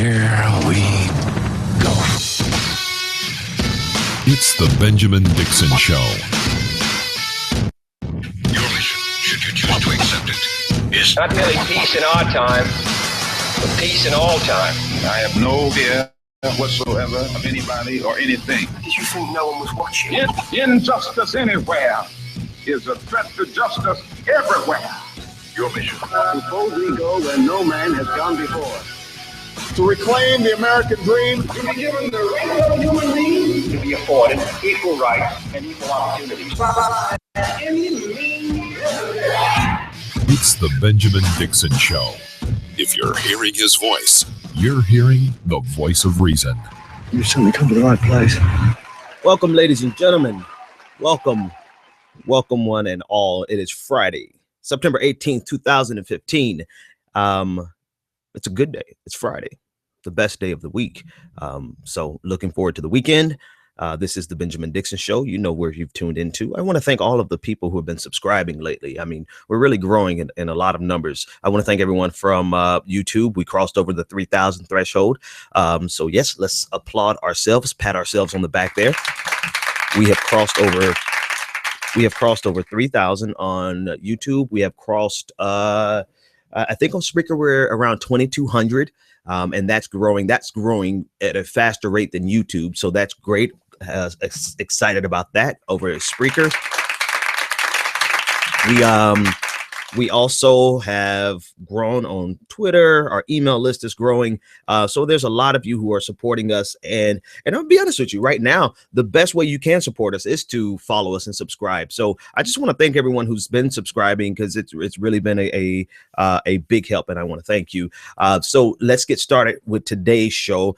Here we go. It's the Benjamin Dixon Show. Your mission, should you choose to accept it, is not merely peace in our time, but peace in all time. I have no fear whatsoever of anybody or anything. Did you think no one was watching? Injustice anywhere is a threat to justice everywhere. Your mission. Suppose we go where no man has gone before. To reclaim the American dream. To be given the right of human beings to be afforded equal rights and equal opportunities. It's the Benjamin Dixon Show. If you're hearing his voice, you're hearing the voice of reason. You certainly come to the right place. Welcome, ladies and gentlemen. Welcome one and all. It is Friday, September 18th, 2015. It's a good day. It's Friday, the best day of the week. So looking forward to the weekend. This is the Benjamin Dixon Show. You know where you've tuned into. I want to thank all of the people who have been subscribing lately. I mean, we're really growing in a lot of numbers. I want to thank everyone from YouTube. We crossed over the 3,000 threshold. So yes, let's applaud ourselves, pat ourselves on the back there. We have crossed over 3,000 on YouTube. We have crossed, I think on Spreaker, we're around 2,200. And that's growing at a faster rate than YouTube. So that's great. Excited about that over at Spreaker. We also have grown on Twitter. Our email list is growing. So there's a lot of you who are supporting us. And I'll be honest with you right now, the best way you can support us is to follow us and subscribe. So I just want to thank everyone who's been subscribing, because it's really been a big help. And I want to thank you. So let's get started with today's show.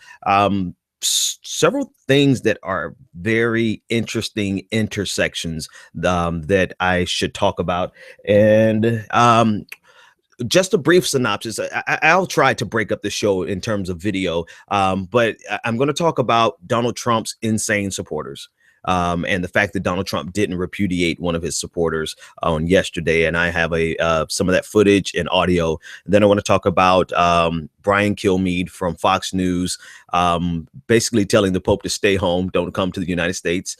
Several things that are very interesting intersections that I should talk about. And just a brief synopsis. I'll try to break up the show in terms of video, but I'm going to talk about Donald Trump's insane supporters. And the fact that Donald Trump didn't repudiate one of his supporters on yesterday. And I have some of that footage and audio. And then I want to talk about Brian Kilmeade from Fox News, basically telling the Pope to stay home, don't come to the United States,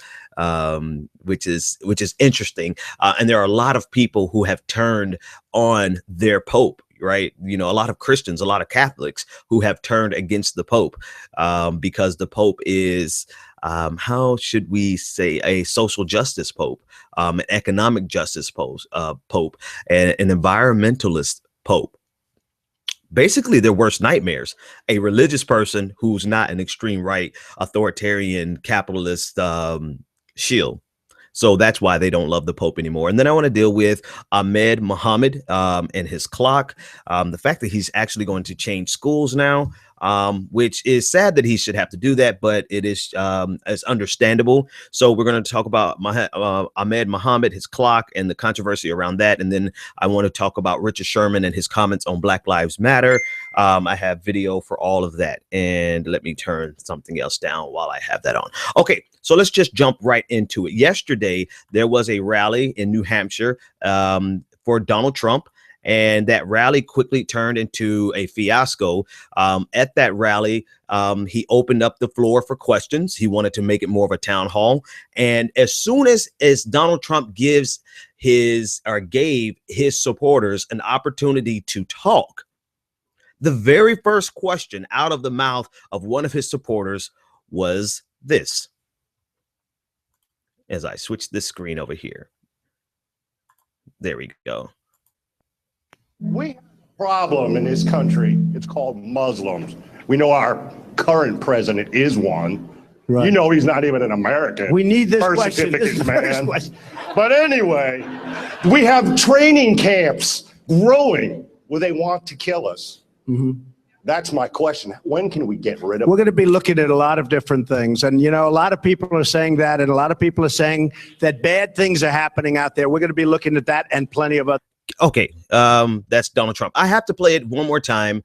which is interesting. And there are a lot of people who have turned on their Pope. Right. You know, a lot of Christians, a lot of Catholics who have turned against the Pope because the Pope is, how should we say, a social justice Pope, an economic justice Pope, and an environmentalist Pope. Basically, their worst nightmares. A religious person who's not an extreme right, authoritarian, capitalist shield. So that's why they don't love the Pope anymore. And then I want to deal with Ahmed and his clock. The fact that he's actually going to change schools now, which is sad that he should have to do that, but it is understandable. So we're going to talk about Ahmed, his clock, and the controversy around that. And then I want to talk about Richard Sherman and his comments on Black Lives Matter. I have video for all of that. And let me turn something else down while I have that on. Okay, so let's just jump right into it. Yesterday, there was a rally in New Hampshire for Donald Trump. And that rally quickly turned into a fiasco. At that rally, he opened up the floor for questions. He wanted to make it more of a town hall. And as soon as Donald Trump gave his supporters an opportunity to talk, the very first question out of the mouth of one of his supporters was this. As I switch this screen over here. There we go. We have a problem in this country. It's called Muslims. We know our current president is one. Right. You know he's not even an American. We need this birth question. certificates, man. But anyway, we have training camps growing where they want to kill us. Mm-hmm. That's my question. When can we get rid of We're going to be looking at a lot of different things. And, you know, a lot of people are saying that, and a lot of people are saying that bad things are happening out there. We're going to be looking at that and plenty of other. Okay, that's Donald Trump. I have to play it one more time.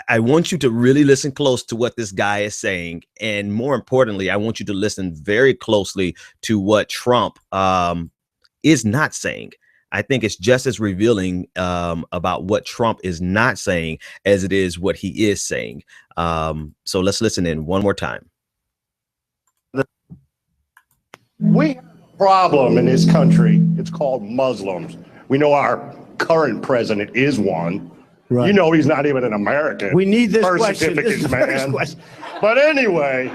I want you to really listen close to what this guy is saying. And more importantly, I want you to listen very closely to what Trump is not saying. I think it's just as revealing about what Trump is not saying as it is what he is saying. So let's listen in one more time. We have a problem in this country. It's called Muslims. We know our current president is one. Right. You know he's not even an American. We need this Birth question. This is certificates, the first man. question. But anyway,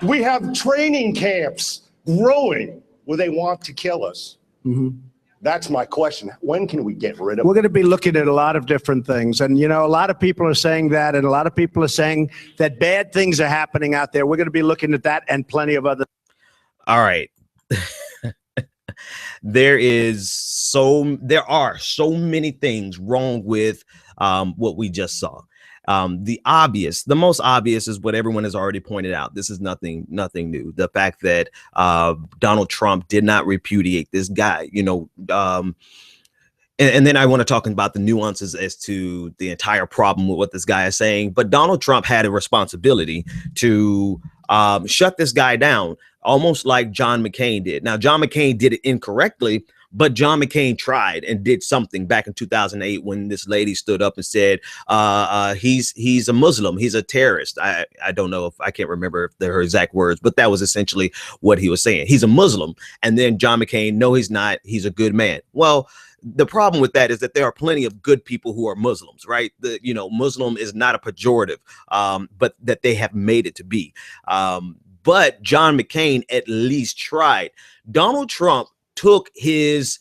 we have training camps growing where they want to kill us. That's my question. When can we get rid of We're them? going to be looking at a lot of different things. And, you know, a lot of people are saying that, and a lot of people are saying that bad things are happening out there. We're going to be looking at that and plenty of other. All right. There are so many things wrong with what we just saw. The most obvious is what everyone has already pointed out. This is nothing new. The fact that Donald Trump did not repudiate this guy, and then I want to talk about the nuances as to the entire problem with what this guy is saying. But Donald Trump had a responsibility to shut this guy down, almost like John McCain did. Now, John McCain did it incorrectly, but John McCain tried and did something back in 2008 when this lady stood up and said he's a Muslim, he's a terrorist. I don't know if I can't remember if they're her exact words, but that was essentially what he was saying. He's a Muslim. And then John McCain, no, he's not. He's a good man. Well, the problem with that is that there are plenty of good people who are Muslims, right? Muslim is not a pejorative, but that they have made it to be. But John McCain at least tried. Donald Trump took his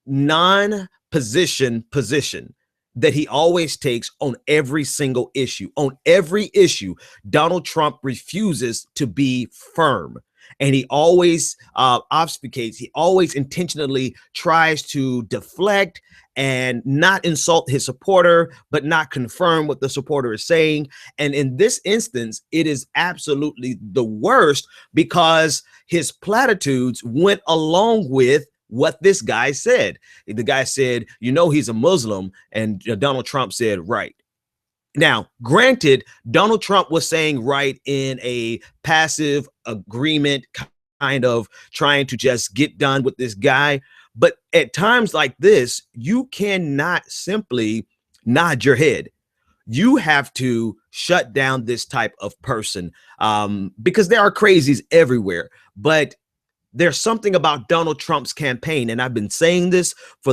non-position position that he always takes on every single issue. On every issue, Donald Trump refuses to be firm. And he always obfuscates. He always intentionally tries to deflect and not insult his supporter, but not confirm what the supporter is saying. And in this instance, it is absolutely the worst because his platitudes went along with what this guy said. The guy said, he's a Muslim. And Donald Trump said, right. Now, granted, Donald Trump was saying right in a passive agreement, kind of trying to just get done with this guy. But at times like this, you cannot simply nod your head. You have to shut down this type of person because there are crazies everywhere. But there's something about Donald Trump's campaign, and I've been saying this for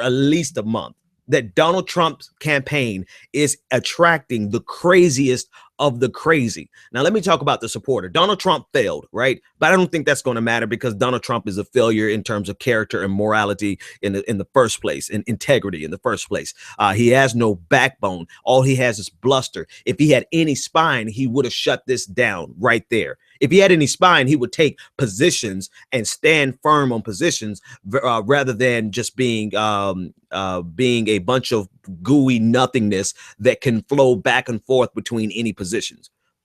at least a month, that Donald Trump's campaign is attracting the craziest of the crazy. Now, let me talk about the supporter. Donald Trump failed, right? But I don't think that's going to matter because Donald Trump is a failure in terms of character and morality in the first place, and integrity in the first place. He has no backbone. All he has is bluster. If he had any spine, he would have shut this down right there. If he had any spine, he would take positions and stand firm on positions rather than just being a bunch of gooey nothingness that can flow back and forth between any positions.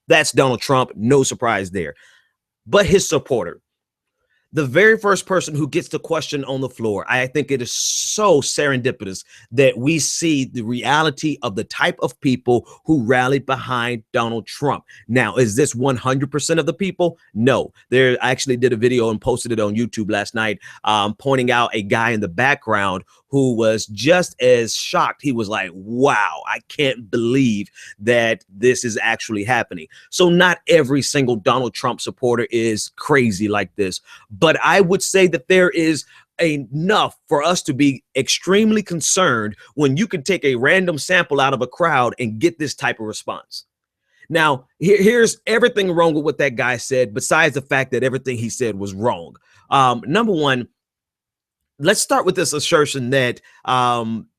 That's Donald Trump. No surprise there. But his supporter, the very first person who gets the question on the floor, I think it is so serendipitous that we see the reality of the type of people who rallied behind Donald Trump. Now, is this 100% of the people? No. I actually did a video and posted it on YouTube last night, pointing out a guy in the background who was just as shocked. He was like, wow, I can't believe that this is actually happening. So not every single Donald Trump supporter is crazy like this. But I would say that there is enough for us to be extremely concerned when you can take a random sample out of a crowd and get this type of response. Now, here's everything wrong with what that guy said, besides the fact that everything he said was wrong. Number one, let's start with this assertion that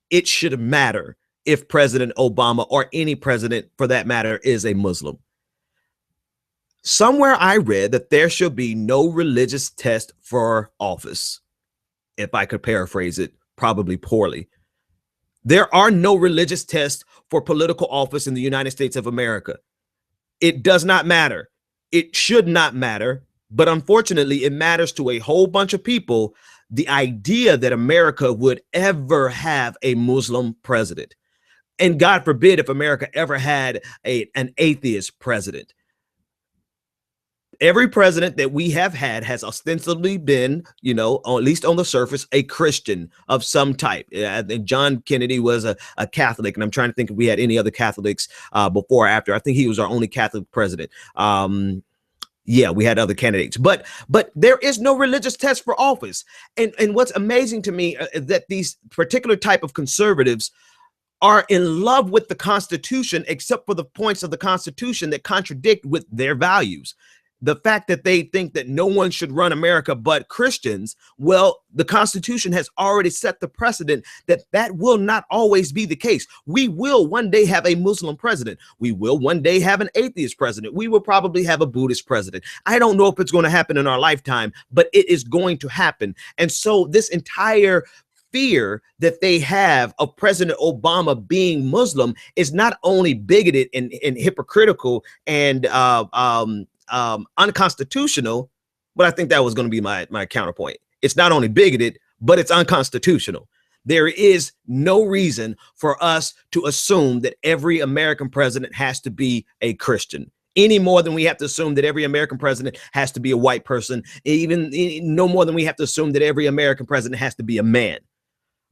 it should matter if President Obama, or any president for that matter, is a Muslim. Somewhere I read that there should be no religious test for office. If I could paraphrase it, probably poorly. There are no religious tests for political office in the United States of America. It does not matter. It should not matter. But unfortunately, it matters to a whole bunch of people. The idea that America would ever have a Muslim president. And God forbid if America ever had an atheist president. every president that we have had has ostensibly been, you know, or at least on the surface, a Christian of some type. I think John Kennedy was a Catholic, and I'm trying to think if we had any other Catholics before or after. I think he was our only Catholic president. Yeah, we had other candidates, but there is no religious test for office. And what's amazing to me is that these particular type of conservatives are in love with the Constitution, except for the points of the Constitution that contradict with their values. The fact that they think that no one should run America but Christians, well, the Constitution has already set the precedent that that will not always be the case. We will one day have a Muslim president. We will one day have an atheist president. We will probably have a Buddhist president. I don't know if it's going to happen in our lifetime, but it is going to happen. And so this entire fear that they have of President Obama being Muslim is not only bigoted and hypocritical and unconstitutional, but I think that was going to be my counterpoint. It's not only bigoted, but it's unconstitutional. There is no reason for us to assume that every American president has to be a Christian, any more than we have to assume that every American president has to be a white person, even no more than we have to assume that every American president has to be a man.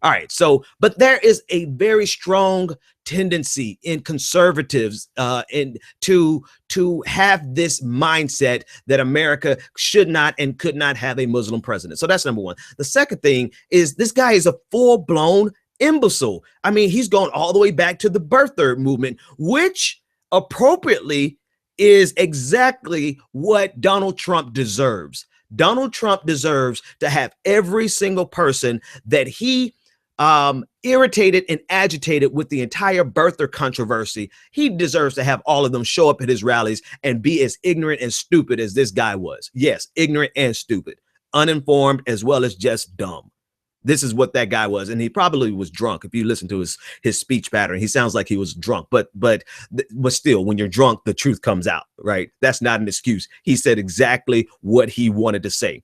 All right. So, but there is a very strong tendency in conservatives to have this mindset that America should not and could not have a Muslim president. So that's number one. The second thing is this guy is a full-blown imbecile. I mean, he's gone all the way back to the birther movement, which appropriately is exactly what Donald Trump deserves. Donald Trump deserves to have every single person that he irritated and agitated with the entire birther controversy. He deserves to have all of them show up at his rallies and be as ignorant and stupid as this guy was. Yes, ignorant and stupid, uninformed as well as just dumb. This is what that guy was, and he probably was drunk. If you listen to his speech pattern, he sounds like he was drunk. But still, when you're drunk, the truth comes out, right? That's not an excuse. He said exactly what he wanted to say.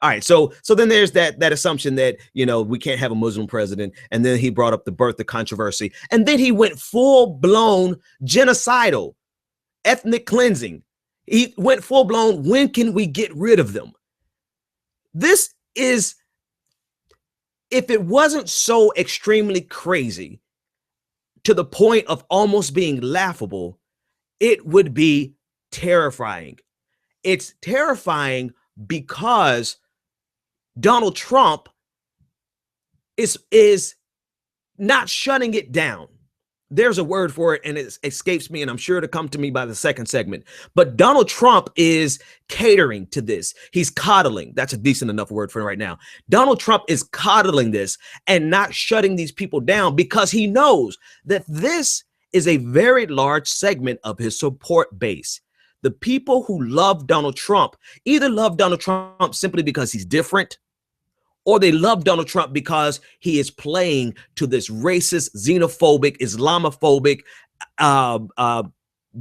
All right, so then there's that assumption that, you know, we can't have a Muslim president, and then he brought up the birther controversy, and then he went full-blown genocidal, ethnic cleansing. He went full-blown, when can we get rid of them? This is, if it wasn't so extremely crazy to the point of almost being laughable, it would be terrifying. It's terrifying because Donald Trump is not shutting it down. There's a word for it, and it escapes me, and I'm sure it'll come to me by the second segment. But Donald Trump is catering to this. He's coddling. That's a decent enough word for it right now. Donald Trump is coddling this and not shutting these people down because he knows that this is a very large segment of his support base. The people who love Donald Trump either love Donald Trump simply because he's different, or they love Donald Trump because he is playing to this racist, xenophobic, Islamophobic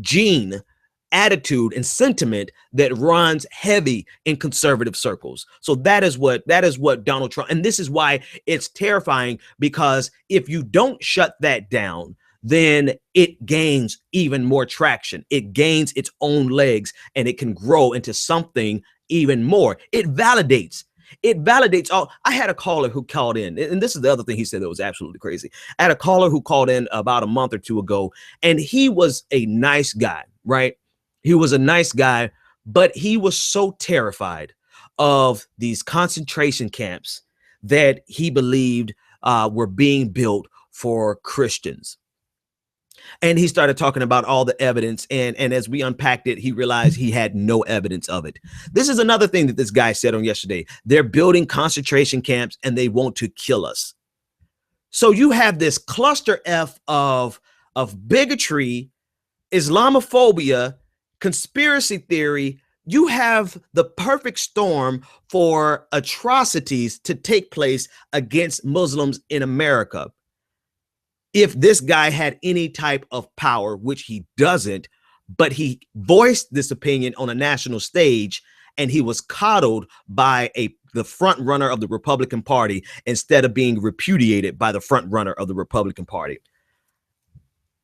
gene, attitude, and sentiment that runs heavy in conservative circles. So that is what Donald Trump, and this is why it's terrifying, because if you don't shut that down, then it gains even more traction. It gains its own legs, and it can grow into something even more. It validates all. I had a caller who called in, and this is the other thing he said that was absolutely crazy. I had a caller who called in about a month or two ago, and he was a nice guy, right? He was a nice guy, but he was so terrified of these concentration camps that he believed were being built for Christians. And he started talking about all the evidence. And as we unpacked it, he realized he had no evidence of it. This is another thing that this guy said on yesterday. They're building concentration camps and they want to kill us. So you have this cluster F of bigotry, Islamophobia, conspiracy theory. You have the perfect storm for atrocities to take place against Muslims in America. If this guy had any type of power, which he doesn't, but he voiced this opinion on a national stage, and he was coddled by the front runner of the Republican Party instead of being repudiated by the front runner of the Republican Party.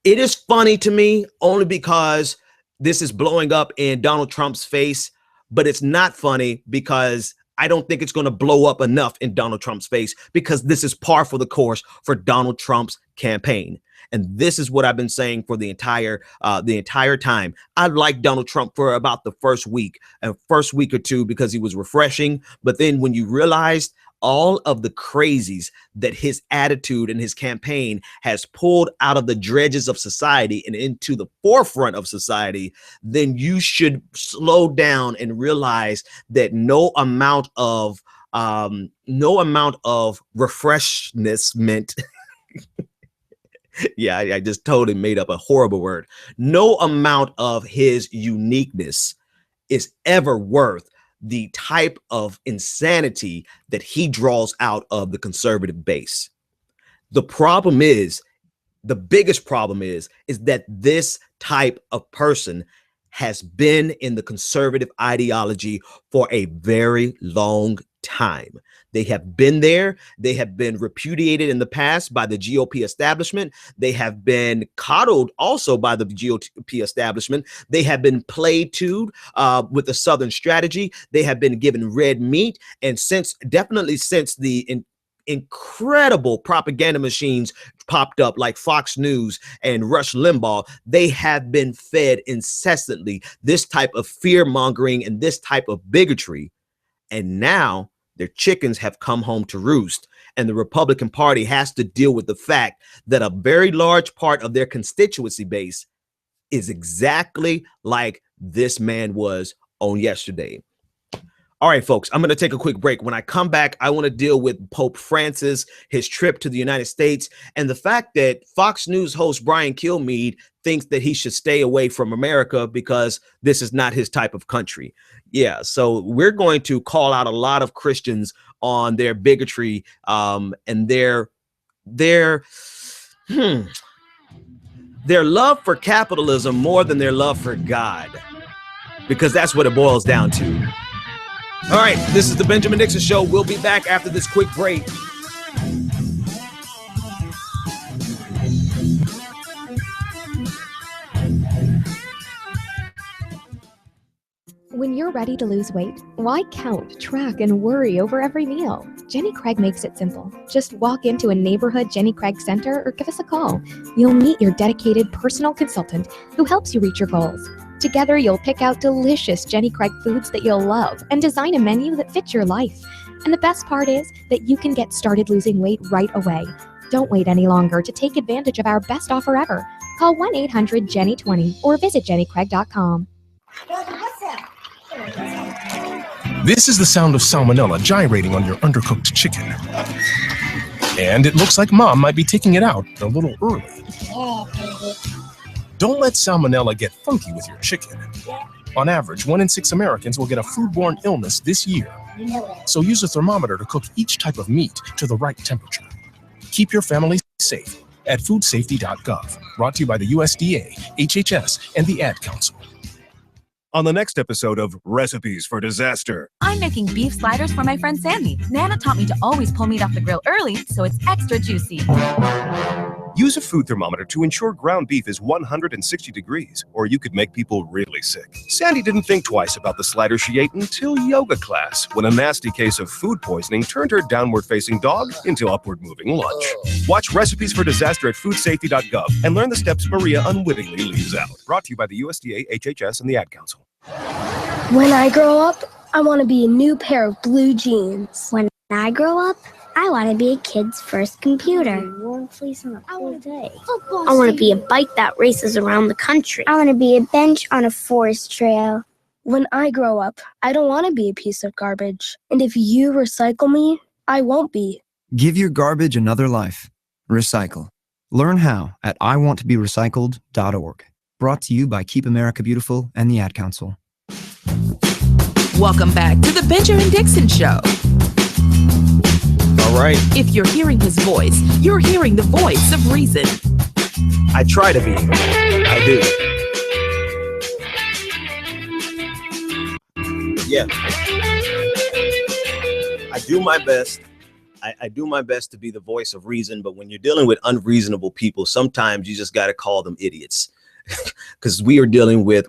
It is funny to me only because this is blowing up in Donald Trump's face, but it's not funny because I don't think it's going to blow up enough in Donald Trump's face, because this is par for the course for Donald Trump's campaign. And this is what I've been saying for the entire time. I liked Donald Trump for about the first week or two because he was refreshing. But then when you realized all of the crazies that his attitude and his campaign has pulled out of the dredges of society and into the forefront of society, then you should slow down and realize that no amount of refreshment yeah, I just totally made up a horrible word. No amount of his uniqueness is ever worth the type of insanity that he draws out of the conservative base. The biggest problem is that this type of person has been in the conservative ideology for a very long time. They have been there. They have been repudiated in the past by the GOP establishment. They have been coddled also by the GOP establishment. They have been played to with the Southern strategy. They have been given red meat. And since the incredible propaganda machines popped up like Fox News and Rush Limbaugh, they have been fed incessantly this type of fear mongering and this type of bigotry. And now their chickens have come home to roost, and the Republican Party has to deal with the fact that a very large part of their constituency base is exactly like this man was on yesterday. All right, folks, I'm going to take a quick break. When I come back, I want to deal with Pope Francis, his trip to the United States, and the fact that Fox News host Brian Kilmeade thinks that he should stay away from America because this is not his type of country. Yeah, so we're going to call out a lot of Christians on their bigotry and their love for capitalism more than their love for God, because that's what it boils down to. All right, this is the Benjamin Dixon Show. We'll be back after this quick break. When you're ready to lose weight, why count, track, and worry over every meal? Jenny Craig makes it simple. Just walk into a neighborhood Jenny Craig center or give us a call. You'll meet your dedicated personal consultant who helps you reach your goals. Together, you'll pick out delicious Jenny Craig foods that you'll love and design a menu that fits your life. And the best part is that you can get started losing weight right away. Don't wait any longer to take advantage of our best offer ever. Call 1-800-JENNY20 or visit jennycraig.com. This is the sound of salmonella gyrating on your undercooked chicken. And it looks like Mom might be taking it out a little early. Don't let salmonella get funky with your chicken. On average, 1 in 6 Americans will get a foodborne illness this year. So use a thermometer to cook each type of meat to the right temperature. Keep your family safe at foodsafety.gov. Brought to you by the USDA, HHS, and the Ad Council. On the next episode of Recipes for Disaster. I'm making beef sliders for my friend Sandy. Nana taught me to always pull meat off the grill early so it's extra juicy. Use a food thermometer to ensure ground beef is 160 degrees, or you could make people really sick. Sandy didn't think twice about the slider she ate until yoga class, when a nasty case of food poisoning turned her downward-facing dog into upward-moving lunch. Watch Recipes for Disaster at foodsafety.gov and learn the steps Maria unwittingly leaves out. Brought to you by the USDA, HHS, and the Ad Council. When I grow up, I want to be a new pair of blue jeans. When I grow up, I want to be a kid's first computer. I want to be a bike that races around the country. I want to be a bench on a forest trail. When I grow up, I don't want to be a piece of garbage. And if you recycle me, I won't be. Give your garbage another life. Recycle. Learn how at iwanttoberecycled.org. Brought to you by Keep America Beautiful and the Ad Council. Welcome back to the Benjamin Dixon Show. All right. If you're hearing his voice, you're hearing the voice of reason. I try to be. I do. Yeah. I do my best. I do my best to be the voice of reason, but when you're dealing with unreasonable people, sometimes you just got to call them idiots. because we're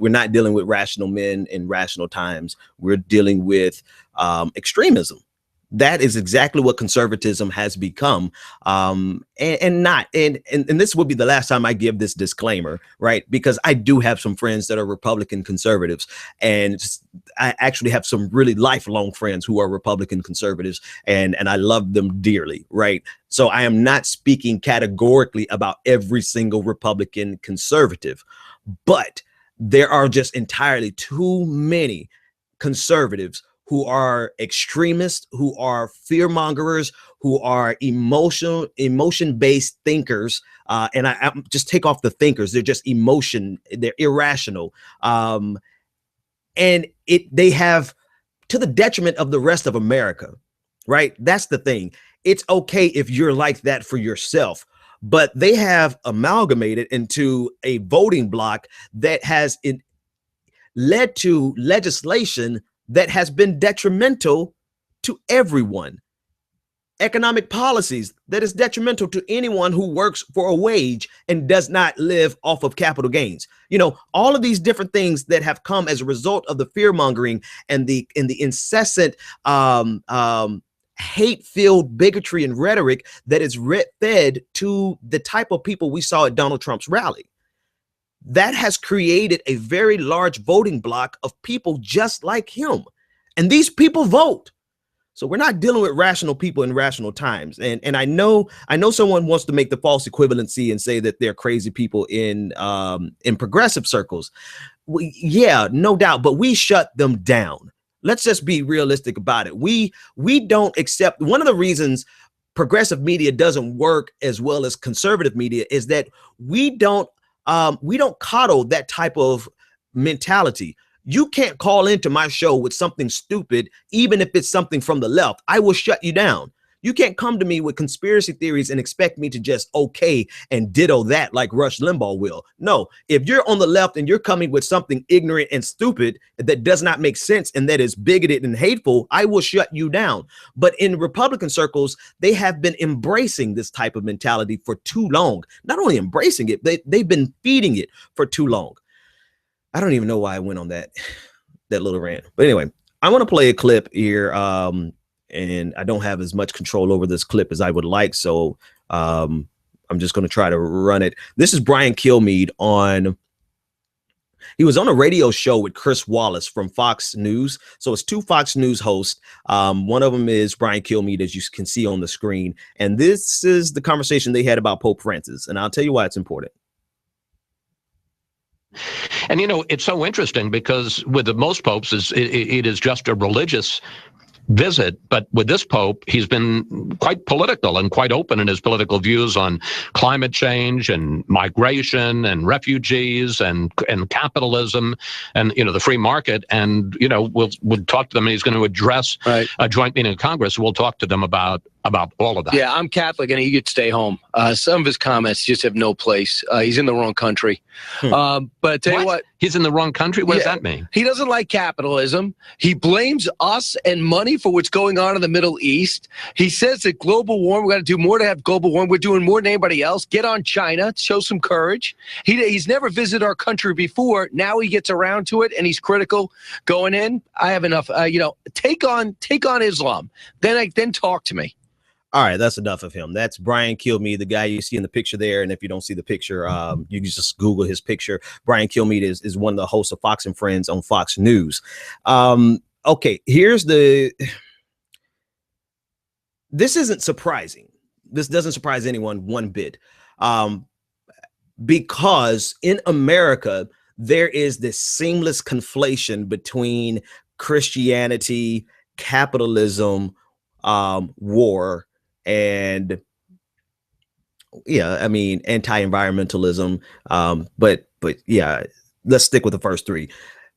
not dealing with rational men in rational times. We're dealing with extremism. That is exactly what conservatism has become. And this will be the last time I give this disclaimer, right? Because I do have some friends that are Republican conservatives, and I actually have some really lifelong friends who are Republican conservatives, and I love them dearly, right? So I am not speaking categorically about every single Republican conservative, but there are just entirely too many conservatives who are extremists, who are fear mongers, who are emotion-based thinkers. And I just take off the thinkers. They're just they're irrational. And they have, to the detriment of the rest of America, right? That's the thing. It's okay if you're like that for yourself, but they have amalgamated into a voting bloc that has led to legislation that has been detrimental to everyone. Economic policies that is detrimental to anyone who works for a wage and does not live off of capital gains. All of these different things that have come as a result of the fear mongering and the incessant hate-filled bigotry and rhetoric that is fed to the type of people we saw at Donald Trump's rally. That has created a very large voting bloc of people just like him. And these people vote. So we're not dealing with rational people in rational times. And I know someone wants to make the false equivalency and say that they're crazy people in progressive circles. Yeah, no doubt, but we shut them down. Let's just be realistic about it. We don't accept. One of the reasons progressive media doesn't work as well as conservative media is that we don't coddle that type of mentality. You can't call into my show with something stupid, even if it's something from the left. I will shut you down. You can't come to me with conspiracy theories and expect me to just okay and ditto that like Rush Limbaugh will. No, if you're on the left and you're coming with something ignorant and stupid that does not make sense and that is bigoted and hateful, I will shut you down. But in Republican circles, they have been embracing this type of mentality for too long. Not only embracing it, they've been feeding it for too long. I don't even know why I went on that little rant. But anyway, I want to play a clip here. And I don't have as much control over this clip as I would like. So I'm just going to try to run it. This is Brian Kilmeade he was on a radio show with Chris Wallace from Fox News. So it's two Fox News hosts. One of them is Brian Kilmeade, as you can see on the screen. And this is the conversation they had about Pope Francis. And I'll tell you why it's important. And, it's so interesting because with the most popes, it is just a religious visit. But with this pope, he's been quite political and quite open in his political views on climate change and migration and refugees and capitalism and, the free market. And, we'll talk to them. And he's going to address a joint meeting of Congress. We'll talk to them about all of that. Yeah, I'm Catholic and he could stay home. Some of his comments just have no place. He's in the wrong country. But I tell you what. He's in the wrong country? What does that mean? He doesn't like capitalism. He blames us and money for what's going on in the Middle East. He says that global warming, we got to do more to have global warming. We're doing more than anybody else. Get on China, show some courage. He's never visited our country before. Now he gets around to it and he's critical going in. I have enough. Take on Islam. Then talk to me. All right, that's enough of him. That's Brian Kilmeade, the guy you see in the picture there. And if you don't see the picture, you can just Google his picture. Brian Kilmeade is one of the hosts of Fox and Friends on Fox News. Okay, this isn't surprising. This doesn't surprise anyone one bit. Because in America, there is this seamless conflation between Christianity, capitalism, war, and anti-environmentalism. But yeah, let's stick with the first three.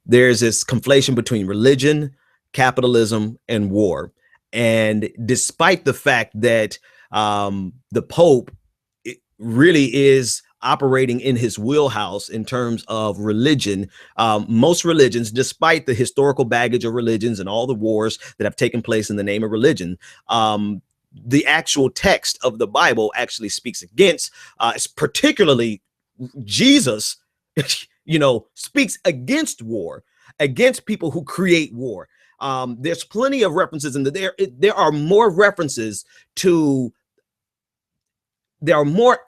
There's this conflation between religion, capitalism, and war. And despite the fact that the Pope really is operating in his wheelhouse in terms of religion, most religions, despite the historical baggage of religions and all the wars that have taken place in the name of religion, the actual text of the Bible actually speaks against, particularly Jesus. speaks against war, against people who create war. There's plenty of references in there are more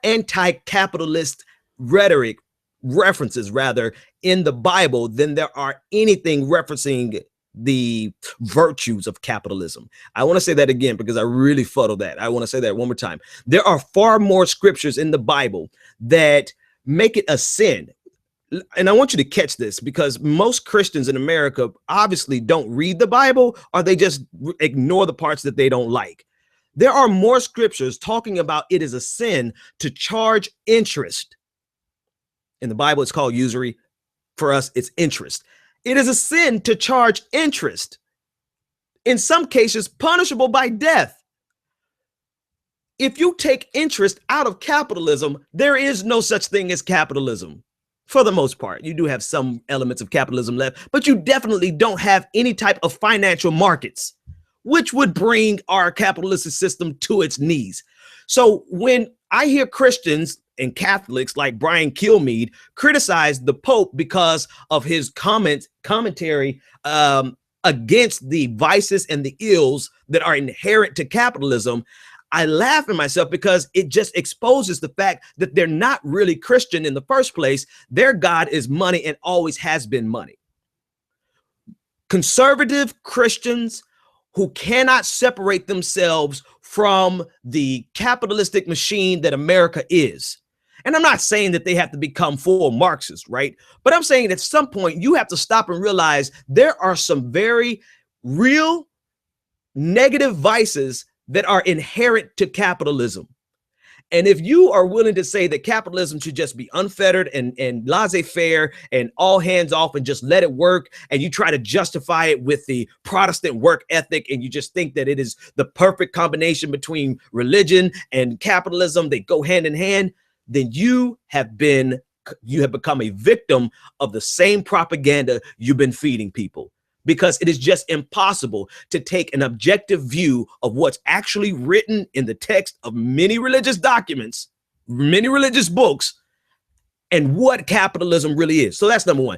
anti-capitalist references in the Bible than there are anything referencing the virtues of capitalism. I want to say that again because I really fuddled that. I want to say that one more time. There are far more scriptures in the Bible that make it a sin. And I want you to catch this because most Christians in America obviously don't read the Bible, or they just ignore the parts that they don't like. There are more scriptures talking about it is a sin to charge interest. In the Bible, it's called usury. For us, it's interest. It is a sin to charge interest. In some cases, punishable by death. If you take interest out of capitalism, there is no such thing as capitalism. For the most part, you do have some elements of capitalism left, but you definitely don't have any type of financial markets, which would bring our capitalist system to its knees. So when I hear Christians and Catholics like Brian Kilmeade criticize the Pope because of his commentary against the vices and the ills that are inherent to capitalism, I laugh at myself because it just exposes the fact that they're not really Christian in the first place. Their God is money and always has been money. Conservative Christians who cannot separate themselves from the capitalistic machine that America is. And I'm not saying that they have to become full Marxists, right? But I'm saying at some point you have to stop and realize there are some very real negative vices that are inherent to capitalism. And if you are willing to say that capitalism should just be unfettered and laissez-faire and all hands off and just let it work, and you try to justify it with the Protestant work ethic, and you just think that it is the perfect combination between religion and capitalism, they go hand in hand, then you have become a victim of the same propaganda you've been feeding people. Because it is just impossible to take an objective view of what's actually written in the text of many religious documents, many religious books, and what capitalism really is. So that's number one.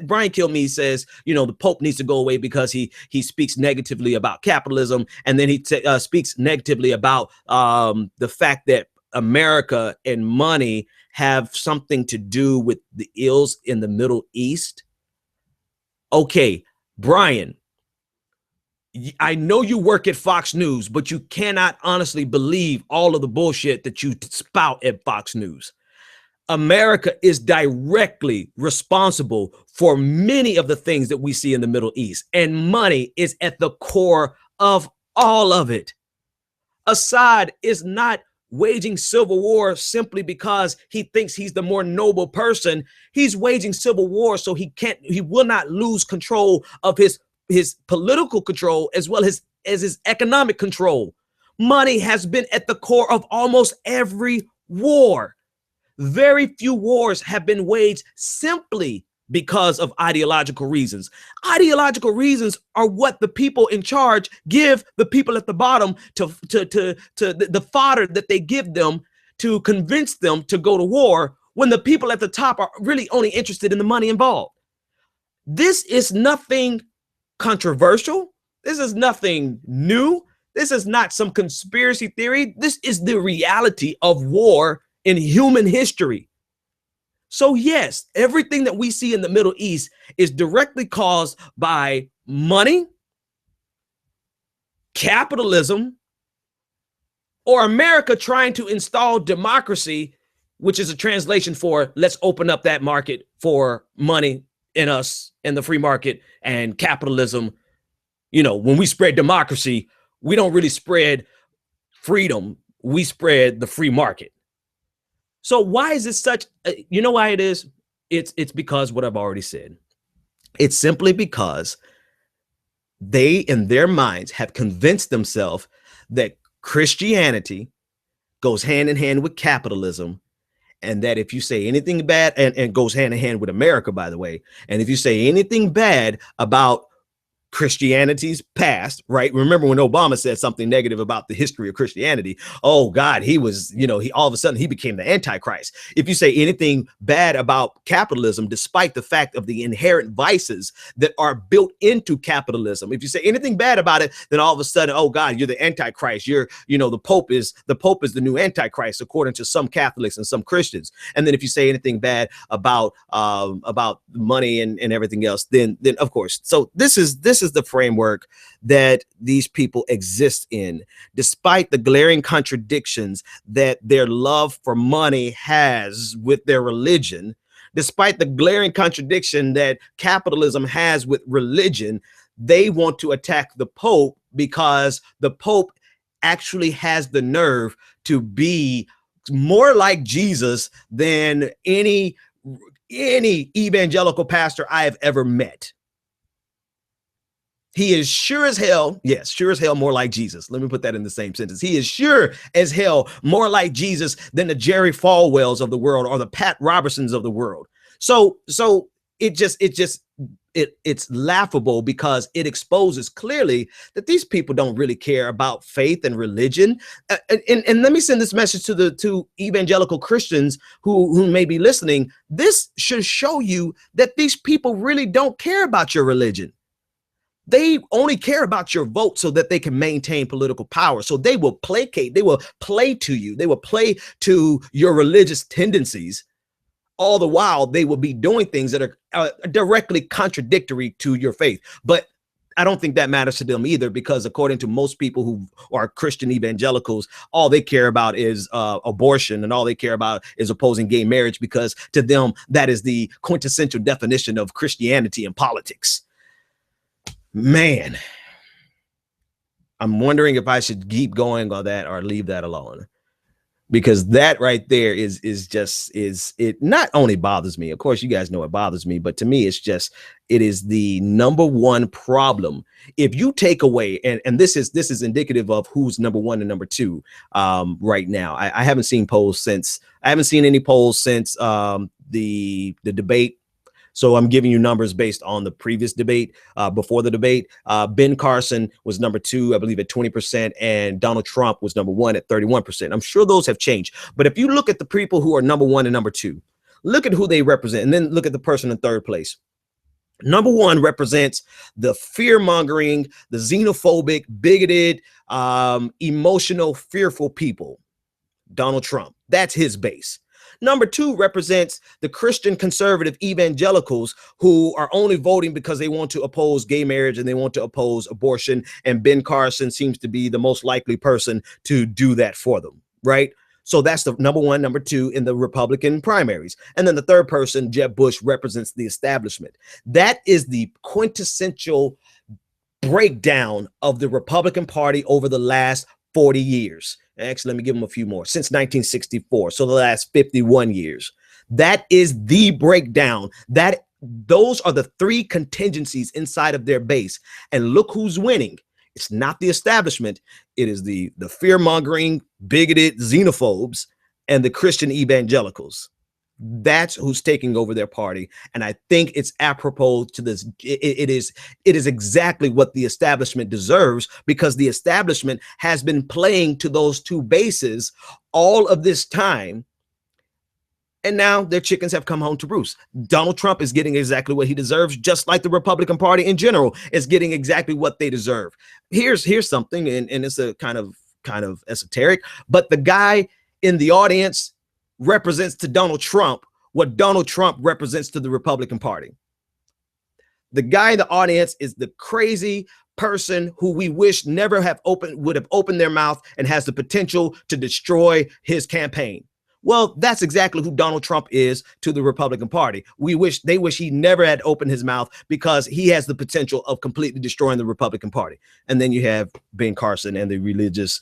Brian Kilmeade says, the Pope needs to go away because he speaks negatively about capitalism, and then he speaks negatively about the fact that America and money have something to do with the ills in the Middle East. Okay. Brian, I know you work at Fox News, but you cannot honestly believe all of the bullshit that you spout at Fox News. America is directly responsible for many of the things that we see in the Middle East, and money is at the core of all of it. Assad is not waging civil war simply because he thinks he's the more noble person. He's waging civil war so he will not lose control of his political control as well as his economic control. Money has been at the core of almost every war. Very few wars have been waged simply because of ideological reasons. Ideological reasons are what the people in charge give the people at the bottom to the fodder that they give them to convince them to go to war, when the people at the top are really only interested in the money involved. This is nothing controversial. This is nothing new. This is not some conspiracy theory. This is the reality of war in human history. So yes, everything that we see in the Middle East is directly caused by money, capitalism, or America trying to install democracy, which is a translation for let's open up that market for money in us and the free market and capitalism. When we spread democracy, we don't really spread freedom. We spread the free market. So why is it such, why it is? It's because what I've already said. It's simply because they, in their minds, have convinced themselves that Christianity goes hand in hand with capitalism, and that if you say anything bad, and goes hand in hand with America, by the way, and if you say anything bad about Christianity's past, right? Remember when Obama said something negative about the history of Christianity? Oh God, he was, he all of a sudden he became the Antichrist. If you say anything bad about capitalism, despite the fact of the inherent vices that are built into capitalism, if you say anything bad about it, then all of a sudden, oh God, you're the Antichrist. You're, the Pope is the new Antichrist, according to some Catholics and some Christians. And then if you say anything bad about money and everything else, then of course. So this is the framework that these people exist in, despite the glaring contradictions that their love for money has with their religion, despite the glaring contradiction that capitalism has with religion. They want to attack the Pope because the Pope actually has the nerve to be more like Jesus than any evangelical pastor I have ever met. He is sure as hell, yes, sure as hell more like Jesus. Let me put that in the same sentence. He is sure as hell more like Jesus than the Jerry Falwells of the world or the Pat Robertsons of the world. So it's laughable because it exposes clearly that these people don't really care about faith and religion. And let me send this message to evangelical Christians who may be listening. This should show you that these people really don't care about your religion. They only care about your vote so that they can maintain political power. So they will placate, they will play to you, they will play to your religious tendencies. All the while, they will be doing things that are directly contradictory to your faith. But I don't think that matters to them either, because according to most people who are Christian evangelicals, all they care about is abortion, and all they care about is opposing gay marriage, because to them, that is the quintessential definition of Christianity and politics. Man, I'm wondering if I should keep going on that or leave that alone, because that right there is it not only bothers me. Of course, you guys know it bothers me, but to me, it is the number one problem. If you take away, and this is indicative of who's number one and number two right now. I haven't seen any polls since the debate. So I'm giving you numbers based on the previous debate, before the debate. Ben Carson was number 2, I believe, at 20%, and Donald Trump was number 1 at 31%. I'm sure those have changed. But if you look at the people who are number 1 and number 2, look at who they represent, and then look at the person in third place. Number 1 represents the fear-mongering, the xenophobic, bigoted, emotional, fearful people. Donald Trump. That's his base. Number 2 represents the Christian conservative evangelicals who are only voting because they want to oppose gay marriage and they want to oppose abortion. And Ben Carson seems to be the most likely person to do that for them, right? So that's the number 1, number 2 in the Republican primaries. And then the third person, Jeb Bush, represents the establishment. That is the quintessential breakdown of the Republican Party over the last 40 years. Actually, let me give them a few more. Since 1964, so the last 51 years. That is the breakdown. Those are the 3 contingencies inside of their base. And look who's winning. It's not the establishment. It is the fear-mongering, bigoted xenophobes and the Christian evangelicals. That's who's taking over their party. And I think it's apropos to this. It is exactly what the establishment deserves, because the establishment has been playing to those 2 bases all of this time. And now their chickens have come home to roost. Donald Trump is getting exactly what he deserves, just like the Republican Party in general is getting exactly what they deserve. Here's something, and it's a kind of esoteric, but the guy in the audience represents to Donald Trump what Donald Trump represents to the Republican Party. The guy in the audience is the crazy person who we wish never would have opened their mouth and has the potential to destroy his campaign. Well, that's exactly who Donald Trump is to the Republican Party. They wish he never had opened his mouth, because he has the potential of completely destroying the Republican Party. And then you have Ben Carson and the religious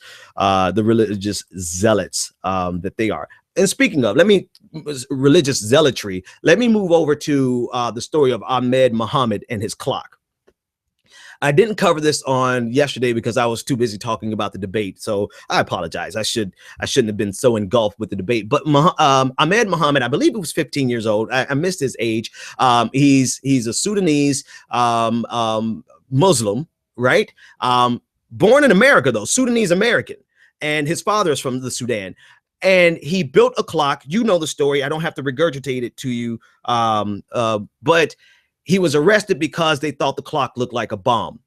zealots that they are. And speaking of religious zealotry, let me move over to the story of Ahmed Muhammad and his clock. I didn't cover this on yesterday because I was too busy talking about the debate. So I apologize. I shouldn't have been so engulfed with the debate. But Ahmed Muhammad, I believe he was 15 years old. I missed his age. He's a Sudanese Muslim, right? Born in America, though, Sudanese American, and his father is from the Sudan. And he built a clock. You know the story. I don't have to regurgitate it to you. But he was arrested because they thought the clock looked like a bomb.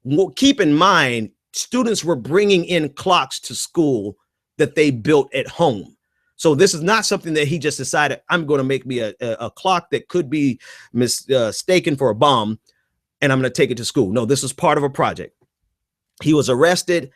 Well, keep in mind, students were bringing in clocks to school that they built at home. So this is not something that he just decided, I'm going to make me a clock that could be mistaken for a bomb, and I'm going to take it to school. No, this was part of a project. He was arrested.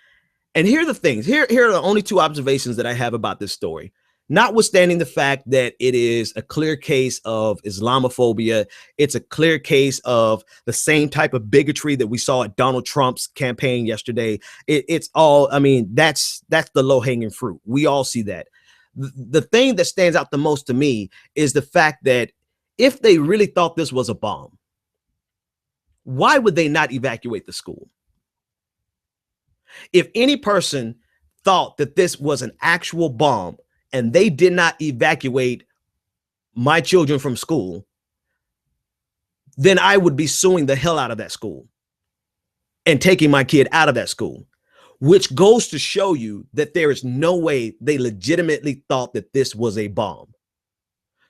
And here are the things. Here are the only two observations that I have about this story. Notwithstanding the fact that it is a clear case of Islamophobia, it's a clear case of the same type of bigotry that we saw at Donald Trump's campaign yesterday. It's all, I mean, that's the low-hanging fruit. We all see that. The thing that stands out the most to me is the fact that if they really thought this was a bomb, why would they not evacuate the school? If any person thought that this was an actual bomb and they did not evacuate my children from school, then I would be suing the hell out of that school and taking my kid out of that school, which goes to show you that there is no way they legitimately thought that this was a bomb.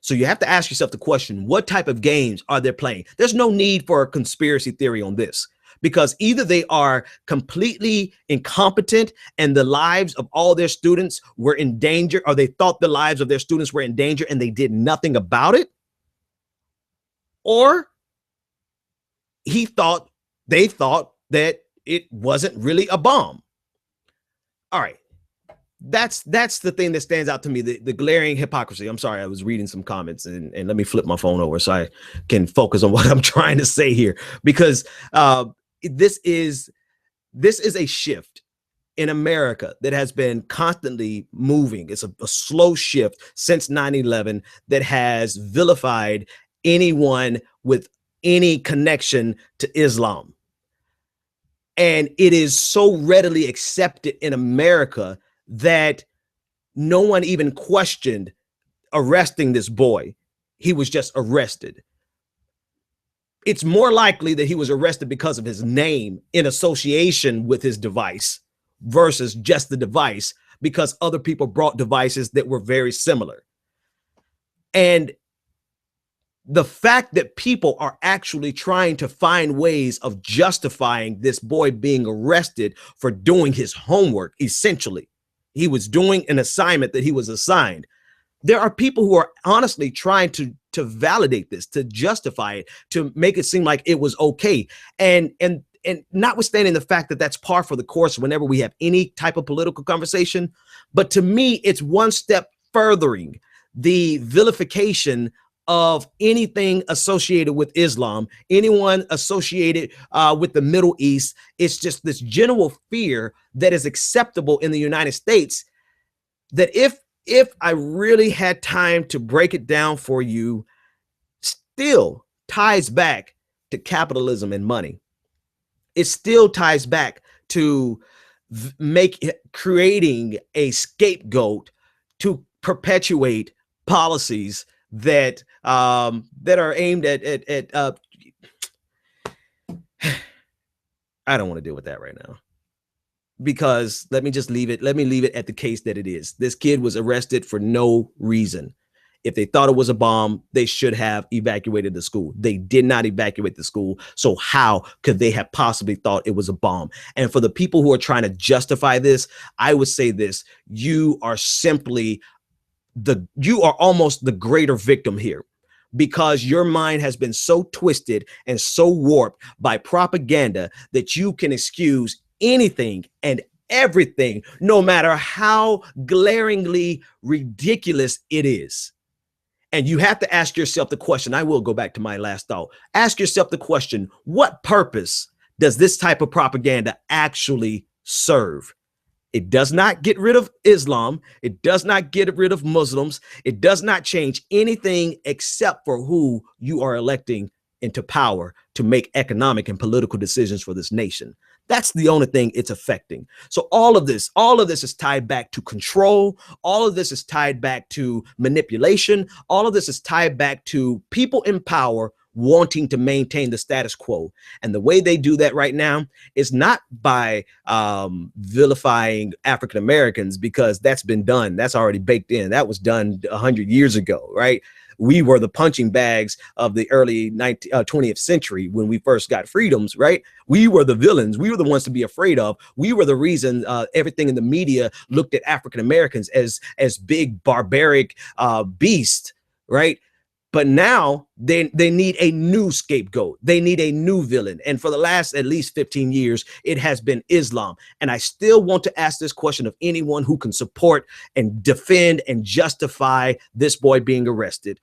So you have to ask yourself the question, what type of games are they playing? There's no need for a conspiracy theory on this, because either they are completely incompetent and the lives of all their students were in danger, or they thought the lives of their students were in danger and they did nothing about it, or they thought that it wasn't really a bomb. All right. That's the thing that stands out to me, the glaring hypocrisy. I'm sorry, I was reading some comments, and let me flip my phone over so I can focus on what I'm trying to say here, because this is a shift in America that has been constantly moving. It's a slow shift since 9/11 that has vilified anyone with any connection to Islam. And it is so readily accepted in America that no one even questioned arresting this boy. He was just arrested. It's more likely that he was arrested because of his name in association with his device versus just the device, because other people brought devices that were very similar. And the fact that people are actually trying to find ways of justifying this boy being arrested for doing his homework, essentially. He was doing an assignment that he was assigned. There are people who are honestly trying to validate this, to justify it, to make it seem like it was okay. And notwithstanding the fact that that's par for the course whenever we have any type of political conversation, but to me, it's one step furthering the vilification of anything associated with Islam, anyone associated with the Middle East. It's just this general fear that is acceptable in the United States, that if I really had time to break it down for you, still ties back to capitalism and money. It still ties back to creating a scapegoat to perpetuate policies that are aimed at I don't want to deal with that right now, because let me leave it at the case that it is. This kid was arrested for no reason. If they thought it was a bomb, they should have evacuated the school. They did not evacuate the school. So how could they have possibly thought it was a bomb? And for the people who are trying to justify this, I would say this: you are almost the greater victim here, because your mind has been so twisted and so warped by propaganda that you can excuse anything and everything, no matter how glaringly ridiculous it is. And you have to ask yourself the question. I will go back to my last thought. Ask yourself the question: what purpose does this type of propaganda actually serve? It does not get rid of Islam. It does not get rid of Muslims. It does not change anything except for who you are electing into power to make economic and political decisions for this nation. That's the only thing it's affecting. So all of this is tied back to control. All of this is tied back to manipulation. All of this is tied back to people in power wanting to maintain the status quo. And the way they do that right now is not by vilifying African Americans, because that's been done. That's already baked in. That was done 100 years ago, right? We were the punching bags of the early 20th century when we first got freedoms, right? We were the villains. We were the ones to be afraid of. We were the reason everything in the media looked at African Americans as big barbaric beasts, right? But now they need a new scapegoat. They need a new villain. And for the last at least 15 years, it has been Islam. And I still want to ask this question of anyone who can support and defend and justify this boy being arrested.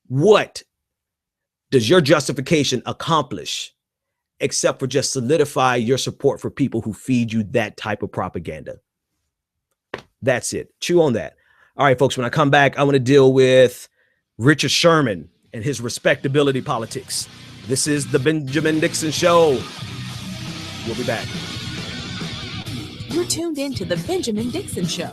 What does your justification accomplish except for just solidify your support for people who feed you that type of propaganda? That's it. Chew on that. All right, folks, when I come back, I want to deal with Richard Sherman and his respectability politics. This is the Benjamin Dixon Show. We'll be back. You're tuned in to the Benjamin Dixon Show.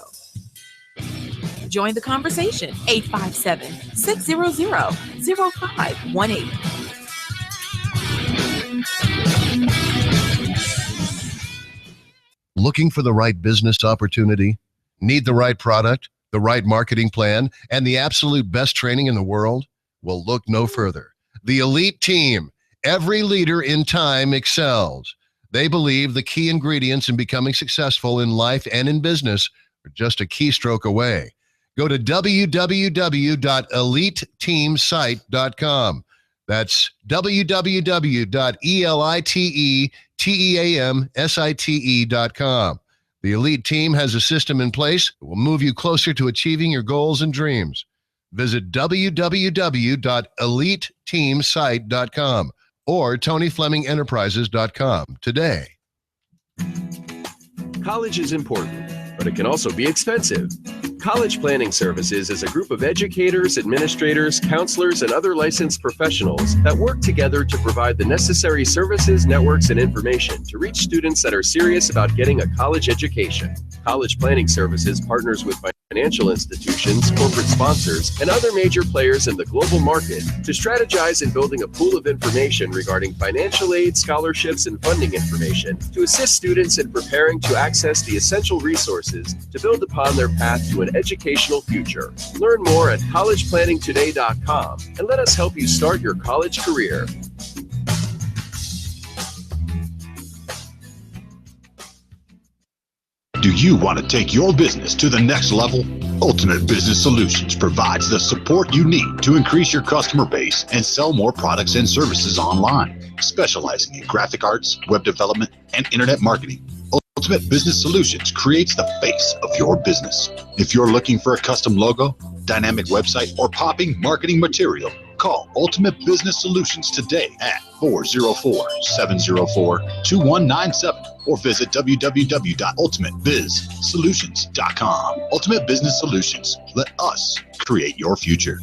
Join the conversation, 857-600-0518. Looking for the right business opportunity? Need the right product, the right marketing plan, and the absolute best training in the world? Well, look no further. The Elite Team. Every leader in time excels. They believe the key ingredients in becoming successful in life and in business are just a keystroke away. Go to www.eliteteamsite.com. That's www.eliteteamsite.com. The Elite Team has a system in place that will move you closer to achieving your goals and dreams. Visit www.eliteteamsite.com or TonyFlemingEnterprises.com today. College is important, but it can also be expensive. College Planning Services is a group of educators, administrators, counselors, and other licensed professionals that work together to provide the necessary services, networks, and information to reach students that are serious about getting a college education. College Planning Services partners with financial institutions, corporate sponsors, and other major players in the global market to strategize in building a pool of information regarding financial aid, scholarships, and funding information to assist students in preparing to access the essential resources to build upon their path to an educational future. Learn more at collegeplanningtoday.com and let us help you start your college career. Do you want to take your business to the next level? Ultimate Business Solutions provides the support you need to increase your customer base and sell more products and services online. Specializing in graphic arts, web development, and internet marketing, Ultimate Business Solutions creates the face of your business. If you're looking for a custom logo, dynamic website, or popping marketing material, call Ultimate Business Solutions today at 404-704-2197 or visit www.ultimatebizsolutions.com. Ultimate Business Solutions. Let us create your future.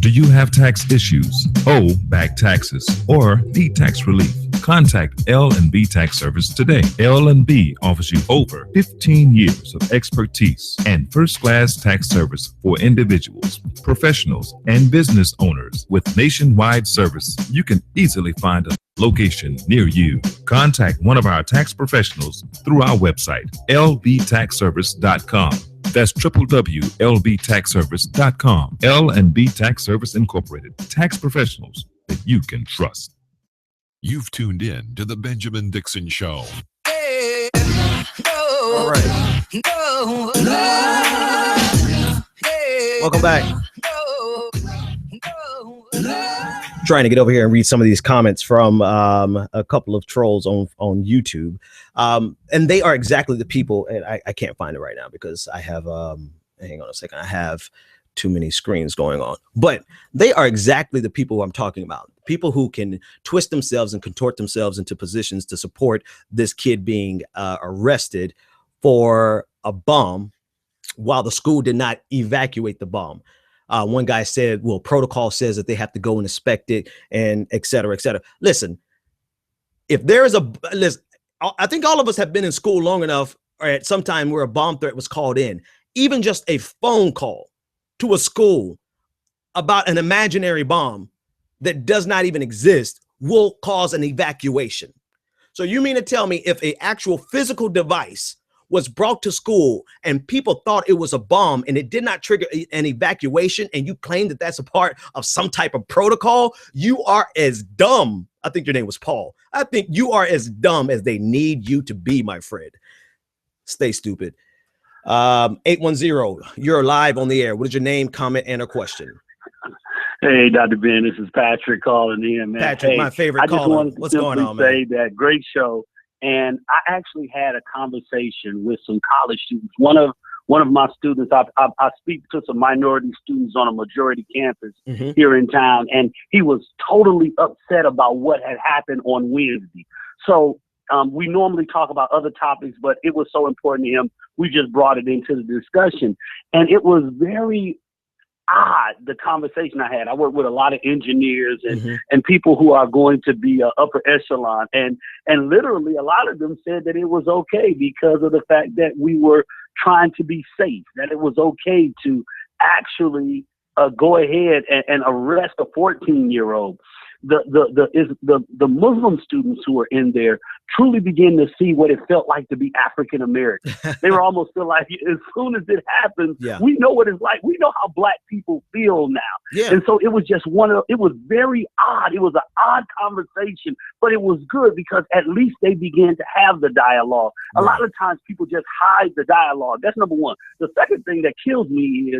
Do you have tax issues, owe back taxes, or need tax relief? Contact L&B Tax Service today. L&B offers you over 15 years of expertise and first-class tax service for individuals, professionals, and business owners. With nationwide service, you can easily find a location near you. Contact one of our tax professionals through our website, lbtaxservice.com. That's www.lbtaxservice.com. L&B Tax Service Incorporated. Tax professionals that you can trust. You've tuned in to the Benjamin Dixon Show. All right. Welcome back. Trying to get over here and read some of these comments from a couple of trolls on YouTube. And they are exactly the people, and I can't find it right now because I have, hang on a second, I have too many screens going on. But they are exactly the people I'm talking about. People who can twist themselves and contort themselves into positions to support this kid being arrested for a bomb while the school did not evacuate the bomb. One guy said, well, protocol says that they have to go and inspect it and et cetera, et cetera. Listen, if there is I think all of us have been in school long enough or at some time where a bomb threat was called in, even just a phone call to a school about an imaginary bomb that does not even exist will cause an evacuation. So you mean to tell me if an actual physical device was brought to school and people thought it was a bomb and it did not trigger an evacuation, and you claim that that's a part of some type of protocol, you are as dumb. I think your name was Paul. I think you are as dumb as they need you to be, my friend. Stay stupid. 810, you're live on the air. What is your name, comment, and a question? Hey, Dr. Ben, this is Patrick calling in, man. Patrick, hey, my favorite caller. I just wanted to What's going on, man? say that great show. And I actually had a conversation with some college students. One of my students, I speak to some minority students on a majority campus here in town, and he was totally upset about what had happened on Wednesday. So we normally talk about other topics, but it was so important to him, we just brought it into the discussion. And it was very odd, the conversation I had. I work with a lot of engineers and people who are going to be upper echelon. And literally a lot of them said that it was okay because of the fact that we were trying to be safe, that it was okay to actually go ahead and arrest a 14-year-old. The Muslim students who were in there truly began to see what it felt like to be African American. They were almost feel like as soon as it happens, we know what it's like. We know how Black people feel now. And so it was just it was very odd. It was an odd conversation, but it was good because at least they began to have the dialogue. A lot of times people just hide the dialogue. That's number one. The second thing that kills me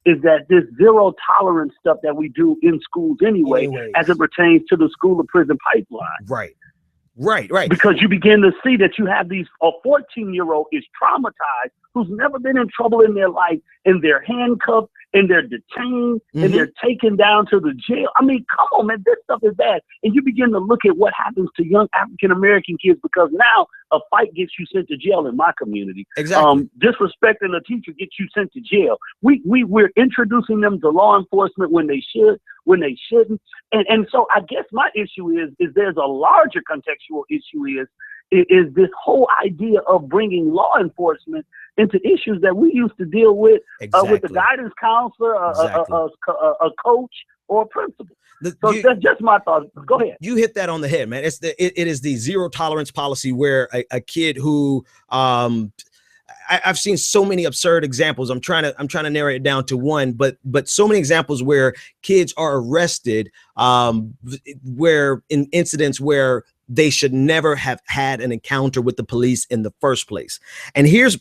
is that this zero tolerance stuff that we do in schools anyway, as it pertains to the school to prison pipeline. Right. Because you begin to see that you have a 14-year-old is traumatized, who's never been in trouble in their life, and they're handcuffed, and they're detained, and they're taken down to the jail. I mean, come on, man, this stuff is bad. And you begin to look at what happens to young African-American kids, because now a fight gets you sent to jail in my community. Exactly. Disrespecting a teacher gets you sent to jail. We're introducing them to law enforcement when they should, when they shouldn't. And so I guess my issue is there's a larger contextual issue is this whole idea of bringing law enforcement into issues that we used to deal with with the guidance counselor, a coach, or a principal. That's just my thought. Go ahead. You hit that on the head, man. It is the zero tolerance policy where a kid who I've seen so many absurd examples. I'm trying to narrow it down to one, but so many examples where kids are arrested, where in incidents where they should never have had an encounter with the police in the first place. And here's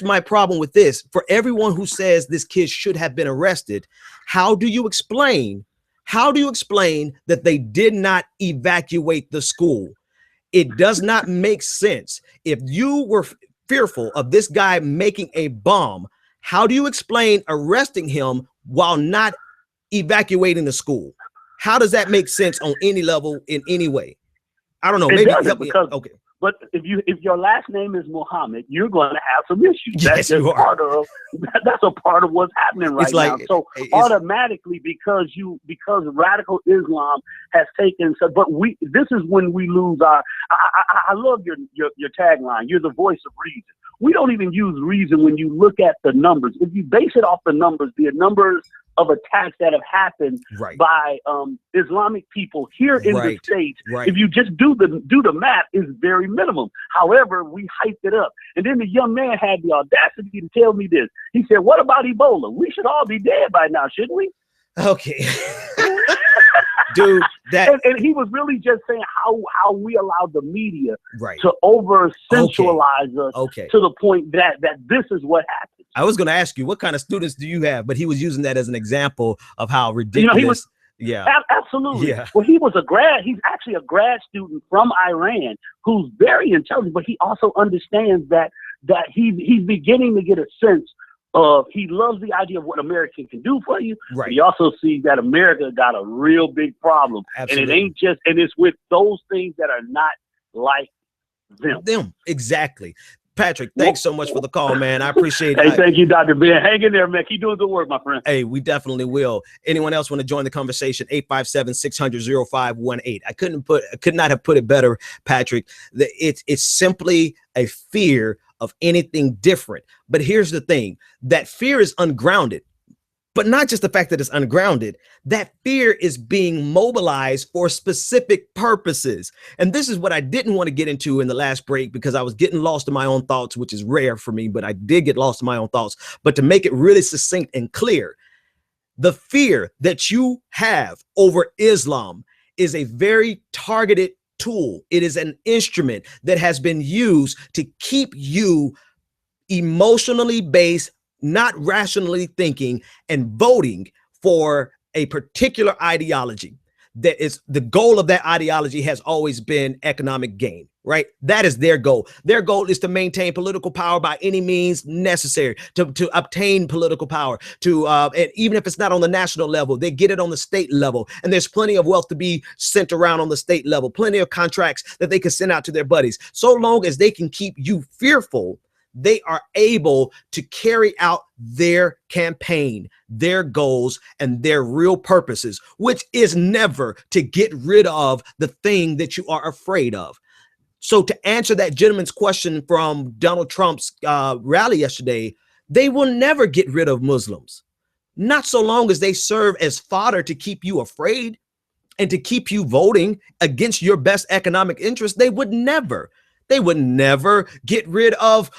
my problem with this. For everyone who says this kid should have been arrested, how do you explain that they did not evacuate the school? It does not make sense. If you were fearful of this guy making a bomb, how do you explain arresting him while not evacuating the school? How does that make sense on any level in any way? I don't know. Maybe help me. Okay. But if your last name is Muhammad, you're going to have some issues. Yes, you are. That's a part of what's happening right now. So automatically, because radical Islam has taken. So, but this is when we lose our. I love your tagline. You're the voice of reason. We don't even use reason when you look at the numbers. If you base it off the numbers, the numbers of attacks that have happened by Islamic people here in the States, if you just do the math, is very minimum. However, we hyped it up. And then the young man had the audacity to tell me this. He said, what about Ebola? We should all be dead by now, shouldn't we? Okay. Dude, and he was really just saying how we allowed the media to over sensualize us to the point that this is what happened. I was going to ask you, what kind of students do you have? But he was using that as an example of how ridiculous. Absolutely. Yeah. Well, he's actually a grad student from Iran who's very intelligent, but he also understands that he's beginning to get a sense of, he loves the idea of what America can do for you. Right. But he also sees that America got a real big problem. Absolutely. And it's with those things that are not like them. Exactly. Patrick, thanks so much for the call, man. I appreciate it. Hey, thank you, Dr. Ben. Hang in there, man. Keep doing good work, my friend. Hey, we definitely will. Anyone else want to join the conversation? 857-600-0518. I could not have put it better, Patrick. It's simply a fear of anything different. But here's the thing, that fear is ungrounded. But not just the fact that it's ungrounded, that fear is being mobilized for specific purposes. And this is what I didn't want to get into in the last break because I was getting lost in my own thoughts, which is rare for me, but I did get lost in my own thoughts. But to make it really succinct and clear, the fear that you have over Islam is a very targeted tool. It is an instrument that has been used to keep you emotionally based, not rationally thinking, and voting for a particular ideology. That is the goal of that ideology has always been economic gain, right? That is their goal. Their goal is to maintain political power by any means necessary, to obtain political power, and even if it's not on the national level, they get it on the state level. And there's plenty of wealth to be sent around on the state level, plenty of contracts that they can send out to their buddies. So long as they can keep you fearful, they are able to carry out their campaign, their goals, and their real purposes, which is never to get rid of the thing that you are afraid of. So to answer that gentleman's question from Donald Trump's rally yesterday, they will never get rid of Muslims, not so long as they serve as fodder to keep you afraid and to keep you voting against your best economic interest. They would never get rid of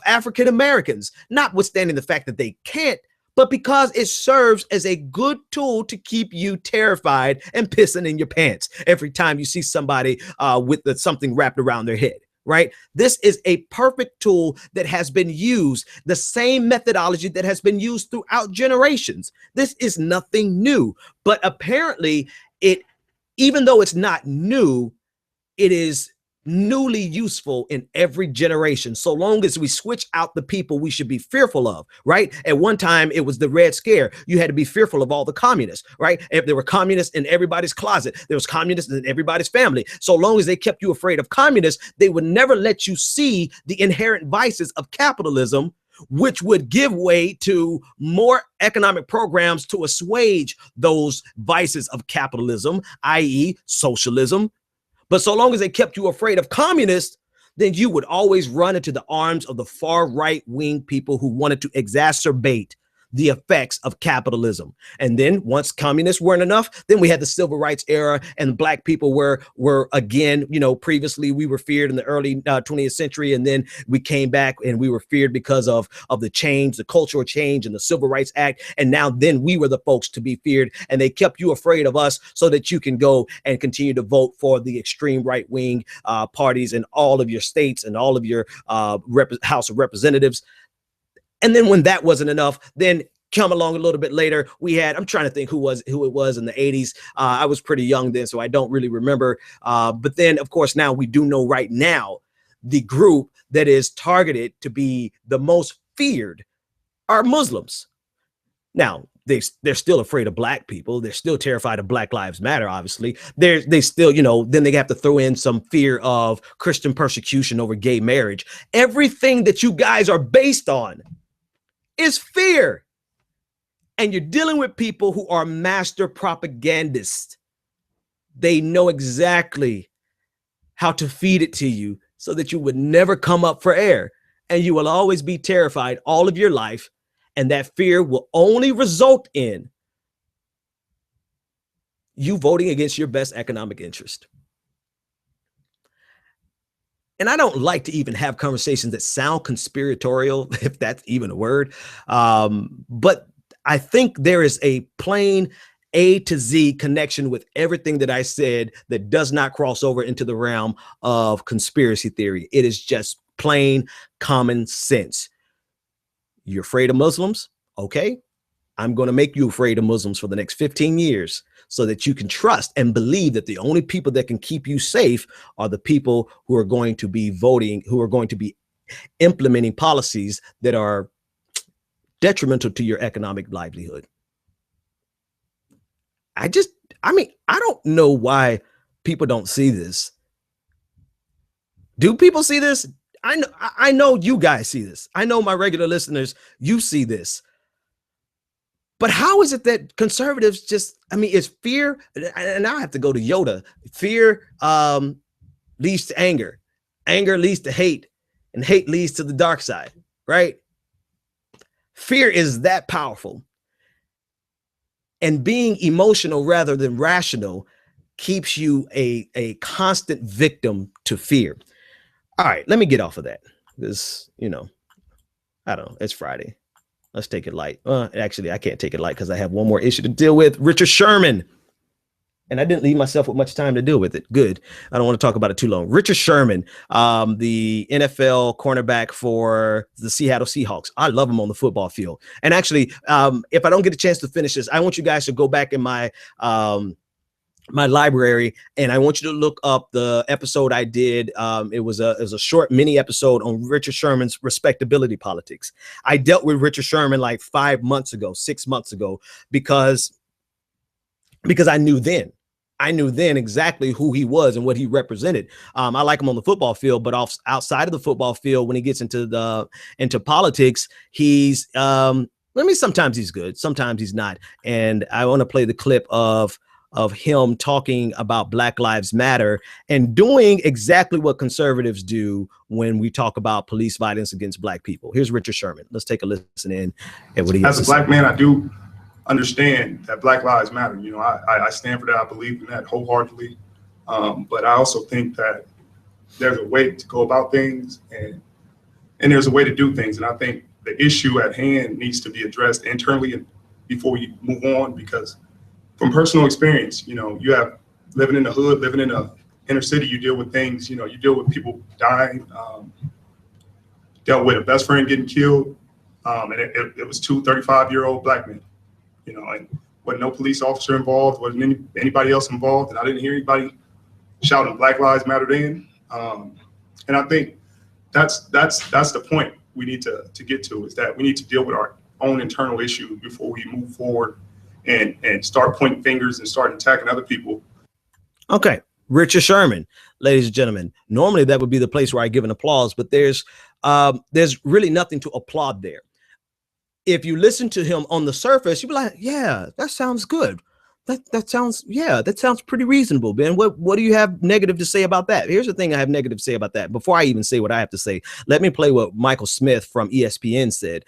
African Americans, notwithstanding the fact that they can't, but because it serves as a good tool to keep you terrified and pissing in your pants every time you see somebody with something wrapped around their head, right? This is a perfect tool that has been used, the same methodology that has been used throughout generations. This is nothing new, but apparently even though it's not new, it is newly useful in every generation, so long as we switch out the people we should be fearful of, right? At one time, it was the Red Scare. You had to be fearful of all the communists, right? If there were communists in everybody's closet, there was communists in everybody's family. So long as they kept you afraid of communists, they would never let you see the inherent vices of capitalism, which would give way to more economic programs to assuage those vices of capitalism, i.e. socialism. But so long as they kept you afraid of communists, then you would always run into the arms of the far right wing people who wanted to exacerbate the effects of capitalism. And then once communists weren't enough, then we had the civil rights era, and black people were again, previously we were feared in the early 20th century. And then we came back and we were feared because of the change, the cultural change and the Civil Rights Act. And now then we were the folks to be feared, and they kept you afraid of us so that you can go and continue to vote for the extreme right wing parties in all of your states and all of your House of Representatives. And then when that wasn't enough, then come along a little bit later, we had, I'm trying to think who it was in the 80s. I was pretty young then, so I don't really remember. But then, of course, now we do know right now, the group that is targeted to be the most feared are Muslims. Now, they're still afraid of black people. They're still terrified of Black Lives Matter, obviously. They still, then they have to throw in some fear of Christian persecution over gay marriage. Everything that you guys are based on is fear. And you're dealing with people who are master propagandists. They know exactly how to feed it to you so that you would never come up for air. And you will always be terrified all of your life. And that fear will only result in you voting against your best economic interest. And I don't like to even have conversations that sound conspiratorial, if that's even a word. But I think there is a plain A to Z connection with everything that I said that does not cross over into the realm of conspiracy theory. It is just plain common sense. You're afraid of Muslims? Okay, I'm going to make you afraid of Muslims for the next 15 years so that you can trust and believe that the only people that can keep you safe are the people who are going to be voting, who are going to be implementing policies that are detrimental to your economic livelihood. I don't know why people don't see this. Do people see this? I know you guys see this. I know my regular listeners, you see this. But how is it that conservatives it's fear, and now I have to go to Yoda. Fear leads to anger. Anger leads to hate, and hate leads to the dark side, right? Fear is that powerful. And being emotional rather than rational keeps you a constant victim to fear. All right, let me get off of that. Because, you know, I don't know. It's Friday. Let's take it light. Actually, I can't take it light because I have one more issue to deal with. Richard Sherman. And I didn't leave myself with much time to deal with it. Good. I don't want to talk about it too long. Richard Sherman, the NFL cornerback for the Seattle Seahawks. I love him on the football field. And actually, if I don't get a chance to finish this, I want you guys to go back in my my library, and I want you to look up the episode I did. It was a short mini episode on Richard Sherman's respectability politics. I dealt with Richard Sherman like 6 months ago, because I knew then exactly who he was and what he represented. I like him on the football field, but outside of the football field, when he gets into politics, he's sometimes he's good, sometimes he's not. And I want to play the clip of him talking about Black Lives Matter and doing exactly what conservatives do when we talk about police violence against Black people. Here's Richard Sherman. Let's take a listen in at what he has to say. As a Black man, I do understand that Black Lives Matter. You know, I stand for that. I believe in that wholeheartedly. But I also think that there's a way to go about things, and there's a way to do things. And I think the issue at hand needs to be addressed internally and before we move on, because from personal experience, you know, you have living in the hood, living in a inner city, you deal with things, you know, you deal with people dying, dealt with a best friend getting killed. And it was two 35-year-old Black men, you know, and wasn't no police officer involved, wasn't anybody else involved. And I didn't hear anybody shouting Black Lives Matter then. And I think that's the point we need to get to, is that we need to deal with our own internal issues before we move forward and start pointing fingers and start attacking other people. Okay. Richard Sherman, ladies and gentlemen. Normally that would be the place where I give an applause, but there's really nothing to applaud there. If you listen to him on the surface, you'll be like, yeah, that sounds good. That sounds pretty reasonable, Ben. What do you have negative to say about that? Here's the thing I have negative to say about that. Before I even say what I have to say, let me play what Michael Smith from ESPN said.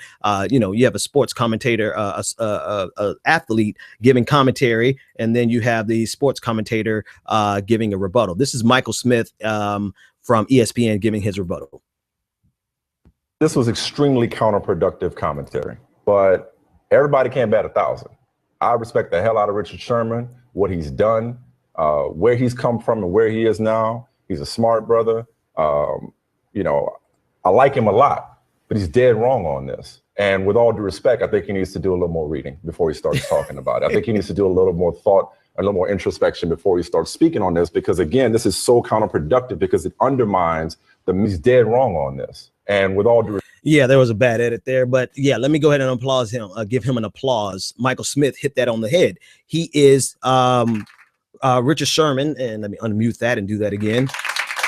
You know, you have a sports commentator, a athlete giving commentary, and then you have the sports commentator giving a rebuttal. This is Michael Smith from ESPN giving his rebuttal. This was extremely counterproductive commentary, but everybody can't bat 1,000. I respect the hell out of Richard Sherman, what he's done, where he's come from and where he is now. He's a smart brother. You know, I like him a lot, but he's dead wrong on this. And with all due respect, I think he needs to do a little more reading before he starts talking about it. I think he needs to do a little more thought, a little more introspection before he starts speaking on this, because again, this is so counterproductive because it undermines he's dead wrong on this. And with all due respect, yeah, there was a bad edit there, but yeah, let me go ahead and applaud him. Give him an applause. Michael Smith hit that on the head. He is Richard Sherman, and let me unmute that and do that again.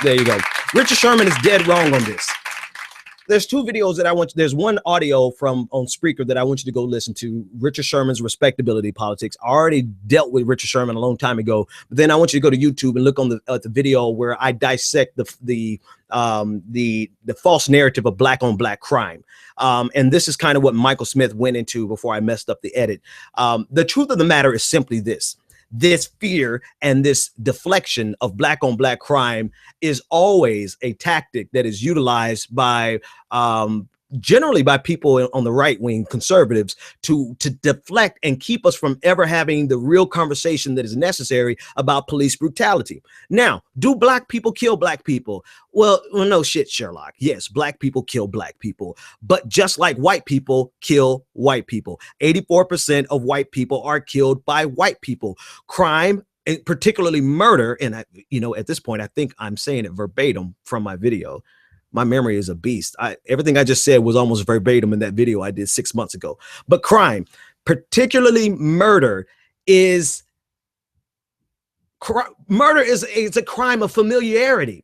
There you go. Richard Sherman is dead wrong on this. There's two videos that I want. There's one audio on Spreaker that I want you to go listen to. Richard Sherman's respectability politics. I already dealt with Richard Sherman a long time ago, but then I want you to go to YouTube and look on the video where I dissect the false narrative of black on black crime. And this is kind of what Michael Smith went into before I messed up the edit. The truth of the matter is simply this. This fear and this deflection of black on black crime is always a tactic that is utilized by generally by people on the right wing, conservatives, to deflect and keep us from ever having the real conversation that is necessary about police brutality. Now, do black people kill black people? Well, no shit, Sherlock. Yes, black people kill black people, but just like white people kill white people, 84% of white people are killed by white people. Crime, and particularly murder, and at this point, I think I'm saying it verbatim from my video. My memory is a beast. Everything I just said was almost verbatim in that video I did 6 months ago. But crime, particularly murder, is a crime of familiarity.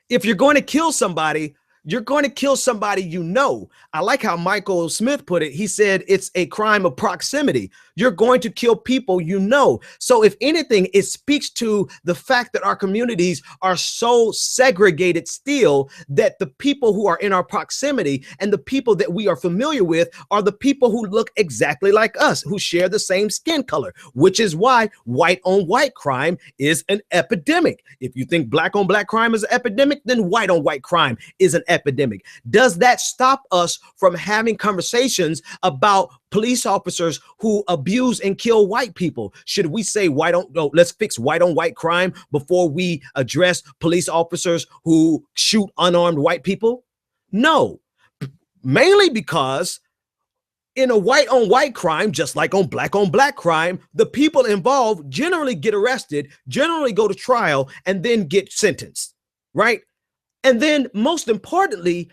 If you're going to kill somebody, you're going to kill somebody you know. I like how Michael Smith put it. He said it's a crime of proximity. You're going to kill people you know. So if anything, it speaks to the fact that our communities are so segregated still that the people who are in our proximity and the people that we are familiar with are the people who look exactly like us, who share the same skin color, which is why white on white crime is an epidemic. If you think black on black crime is an epidemic, then white on white crime is an epidemic. Does that stop us from having conversations about police officers who abuse and kill white people? Should we say let's fix white on white crime before we address police officers who shoot unarmed white people? No, mainly because in a white on white crime, just like on black crime, the people involved generally get arrested, generally go to trial, and then get sentenced, right? And then most importantly,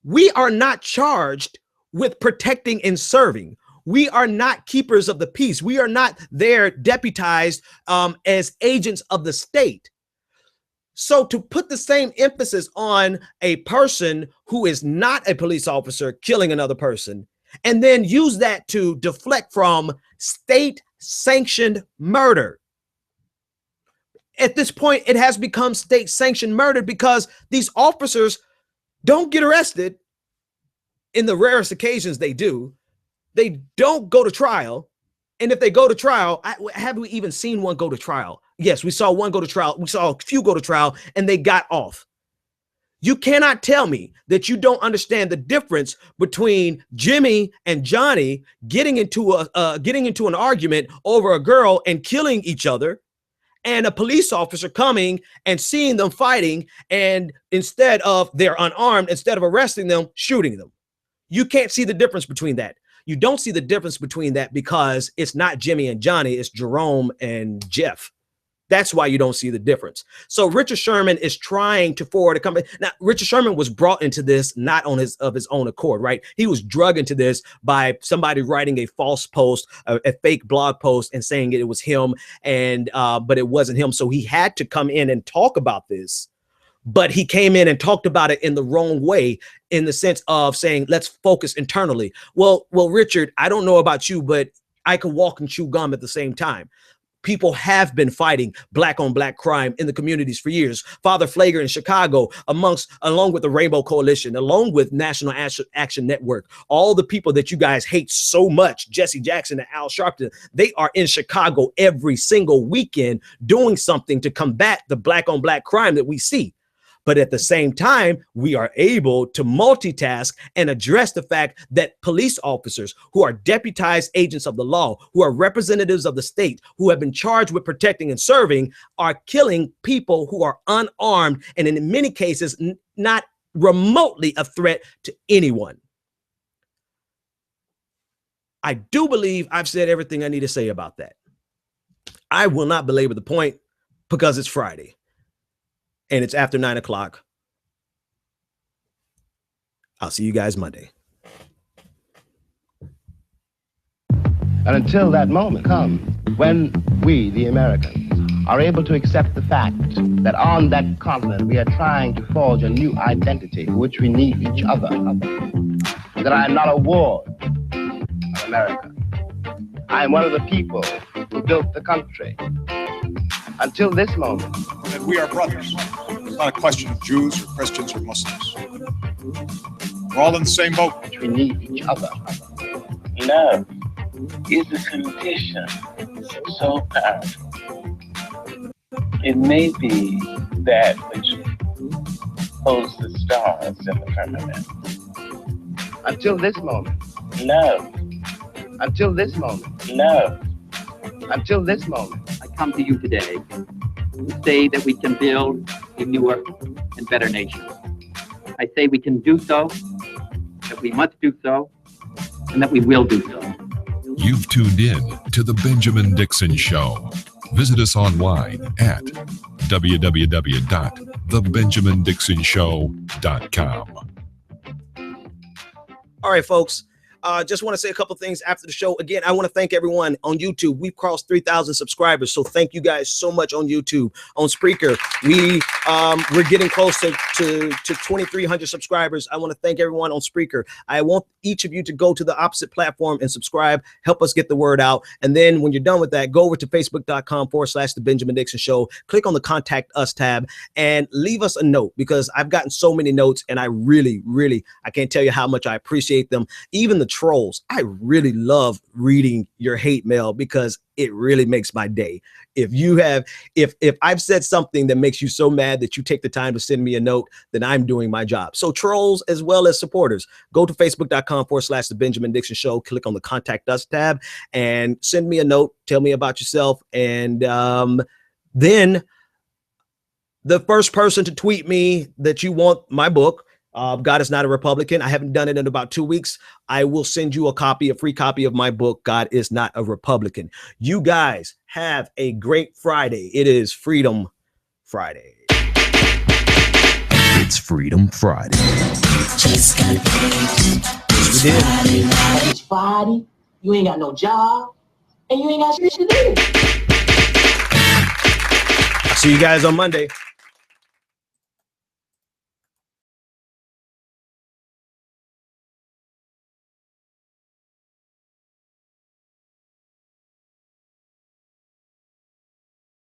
we are not charged with protecting and serving. We are not keepers of the peace. We are not there deputized as agents of the state. So to put the same emphasis on a person who is not a police officer killing another person, and then use that to deflect from state-sanctioned murder. At this point, it has become state-sanctioned murder because these officers don't get arrested. In the rarest occasions they do. They don't go to trial. And if they go to trial, have we even seen one go to trial? Yes, we saw one go to trial. We saw a few go to trial and they got off. You cannot tell me that you don't understand the difference between Jimmy and Johnny getting into an argument over a girl and killing each other, and a police officer coming and seeing them fighting, and instead of they're unarmed, instead of arresting them, shooting them. You can't see the difference between that. You don't see the difference between that because it's not Jimmy and Johnny, it's Jerome and Jeff. That's why you don't see the difference. So Richard Sherman is trying to forward a company. Now, Richard Sherman was brought into this not of his own accord, right? He was drugged into this by somebody writing a false post, a fake blog post, and saying it was him, and but it wasn't him. So he had to come in and talk about this. But he came in and talked about it in the wrong way, in the sense of saying, let's focus internally. Well, Richard, I don't know about you, but I can walk and chew gum at the same time. People have been fighting black on black crime in the communities for years. Father Flager in Chicago, along with the Rainbow Coalition, along with National Action Network, all the people that you guys hate so much, Jesse Jackson and Al Sharpton, they are in Chicago every single weekend doing something to combat the black on black crime that we see. But at the same time, we are able to multitask and address the fact that police officers who are deputized agents of the law, who are representatives of the state, who have been charged with protecting and serving, are killing people who are unarmed and in many cases not remotely a threat to anyone. I do believe I've said everything I need to say about that. I will not belabor the point because it's Friday. And it's after 9 o'clock. I'll see you guys Monday. And until that moment comes, when we, the Americans, are able to accept the fact that on that continent we are trying to forge a new identity for which we need each other, that I am not a ward of America. I am one of the people who built the country. Until this moment. And we are brothers. It's not a question of Jews or Christians or Muslims. We're all in the same boat. We need each other. Love is a condition so powerful. It may be that which holds the stars in the firmament. Until this moment. Love. Until this moment. Love. Until this moment. I come to you today to say that we can build a newer and better nation. I say we can do so, that we must do so, and that we will do so. You've tuned in to The Benjamin Dixon Show. Visit us online at www.thebenjamindixonshow.com. All right, folks. Just want to say a couple things after the show. Again, I want to thank everyone on YouTube. We've crossed 3,000 subscribers, so thank you guys so much on YouTube. On Spreaker, we're getting close to 2,300 subscribers. I want to thank everyone on Spreaker. I want each of you to go to the opposite platform and subscribe. Help us get the word out. And then when you're done with that, go over to facebook.com/The Benjamin Dixon Show. Click on the Contact Us tab and leave us a note, because I've gotten so many notes and I really, I can't tell you how much I appreciate them. Even the trolls, I really love reading your hate mail because it really makes my day. If I've said something that makes you so mad that you take the time to send me a note, then I'm doing my job. So trolls as well as supporters, go to facebook.com/The Benjamin Dixon Show, click on the Contact Us tab and send me a note. Tell me about yourself. And then the first person to tweet me that you want my book, God Is Not a Republican. I haven't done it in about 2 weeks. I will send you a free copy of my book, God Is Not a Republican. You guys have a great Friday. It is Freedom Friday. It's Freedom Friday. Just got paid. It's Friday. You ain't got no job. And you ain't got shit to do. See you guys on Monday.